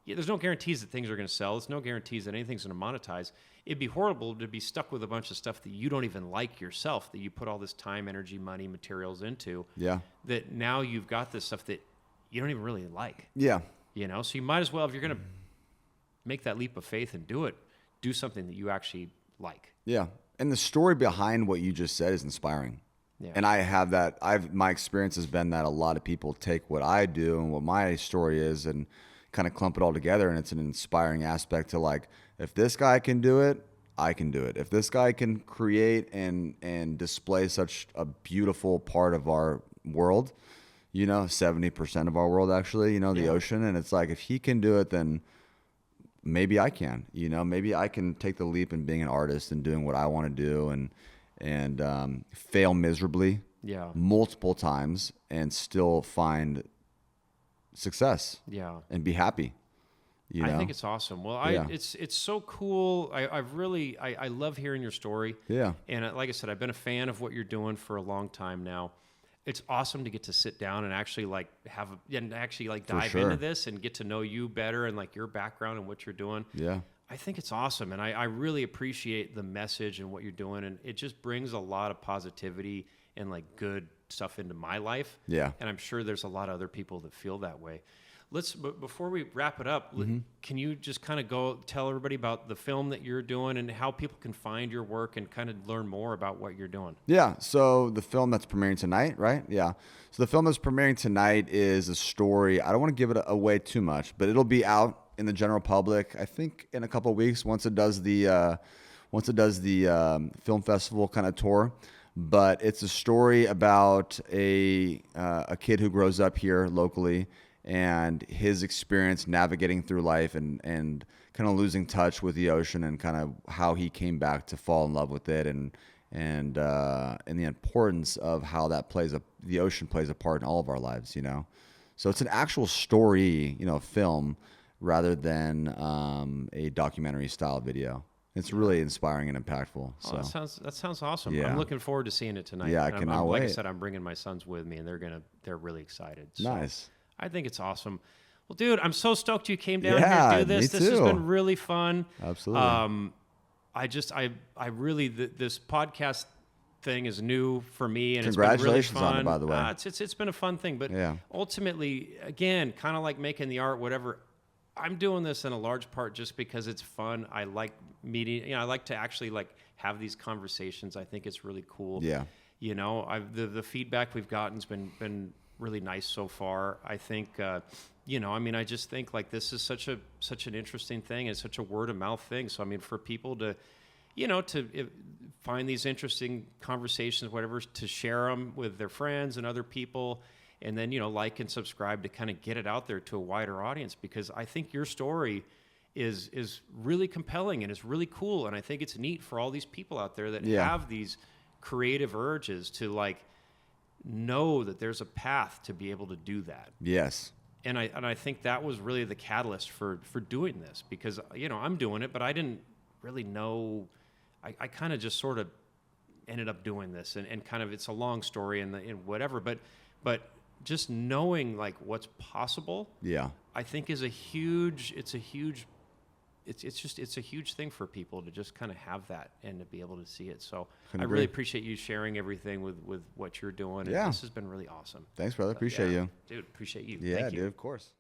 yeah, there's no guarantees that things are going to sell. There's no guarantees that anything's going to monetize. It'd be horrible to be stuck with a bunch of stuff that you don't even like yourself, that you put all this time, energy, money, materials into. Yeah. That now you've got this stuff that you don't even really like. Yeah. You know, so you might as well, if you're going to make that leap of faith and do something that you actually like. Yeah. And the story behind what you just said is inspiring. Yeah. And I have that. My experience has been that a lot of people take what I do and what my story is and kind of clump it all together, and it's an inspiring aspect to like, if this guy can do it, I can do it. If this guy can create and display such a beautiful part of our world, you know, 70% of our world actually, you know, the ocean, and it's like, if he can do it, then maybe I can, you know, maybe I can take the leap in being an artist and doing what I want to do and fail miserably multiple times and still find success and be happy. You know? I think it's awesome. Well, it's so cool. I love hearing your story. Yeah. And like I said, I've been a fan of what you're doing for a long time now. It's awesome to get to sit down and actually like dive into this and get to know you better and like your background and what you're doing. Yeah. I think it's awesome. And I really appreciate the message and what you're doing. And it just brings a lot of positivity and like good stuff into my life. Yeah. And I'm sure there's a lot of other people that feel that way. But before we wrap it up, can you just kind of go tell everybody about the film that you're doing and how people can find your work and kind of learn more about what you're doing? Yeah. So the film that's premiering tonight, right? Yeah. So the film that's premiering tonight is a story. I don't want to give it away too much, but it'll be out in the general public, I think, in a couple of weeks once it does the film festival kind of tour. But it's a story about a kid who grows up here locally and his experience navigating through life and kind of losing touch with the ocean and kind of how he came back to fall in love with it and the importance of how the ocean plays a part in all of our lives, you know. So it's an actual story, film, rather than a documentary style video. It's really inspiring and impactful. Oh, So that sounds awesome. Yeah. I'm looking forward to seeing it tonight. Yeah, I And cannot like I wait. said, I'm bringing my sons with me, and they're really excited. So Nice. I think it's awesome. Well, dude, I'm so stoked you came down here Yeah, to do this. me This has too. been really fun. Absolutely. I really this podcast thing is new for me, and Congratulations it's been really on it, fun. by the way. It's been a fun thing, but Yeah. ultimately, again, kind of like making the art, whatever. I'm doing this in a large part just because it's fun. I like meeting. I like to actually like have these conversations. I think it's really cool. Yeah. The feedback we've gotten's been really nice so far. I think. I just think like this is such an interesting thing. It's such a word of mouth thing. So I mean, for people to find these interesting conversations, whatever, to share them with their friends and other people, and then, like and subscribe to kind of get it out there to a wider audience, because I think your story is really compelling and it's really cool. And I think it's neat for all these people out there that Yeah. have these creative urges to like know that there's a path to be able to do that. Yes. And I think that was really the catalyst for doing this, because, I'm doing it, but I didn't really know. I kind of just sort of ended up doing this, and kind of, it's a long story and whatever, but just knowing like what's possible, Yeah. I think is a huge thing for people to just kind of have that and to be able to see it. So Couldn't I agree. really appreciate you sharing everything with what you're doing. Yeah. And this has been really awesome. Thanks, brother. Appreciate Yeah. you. Dude, appreciate you. Yeah, Thank you. dude. Of course.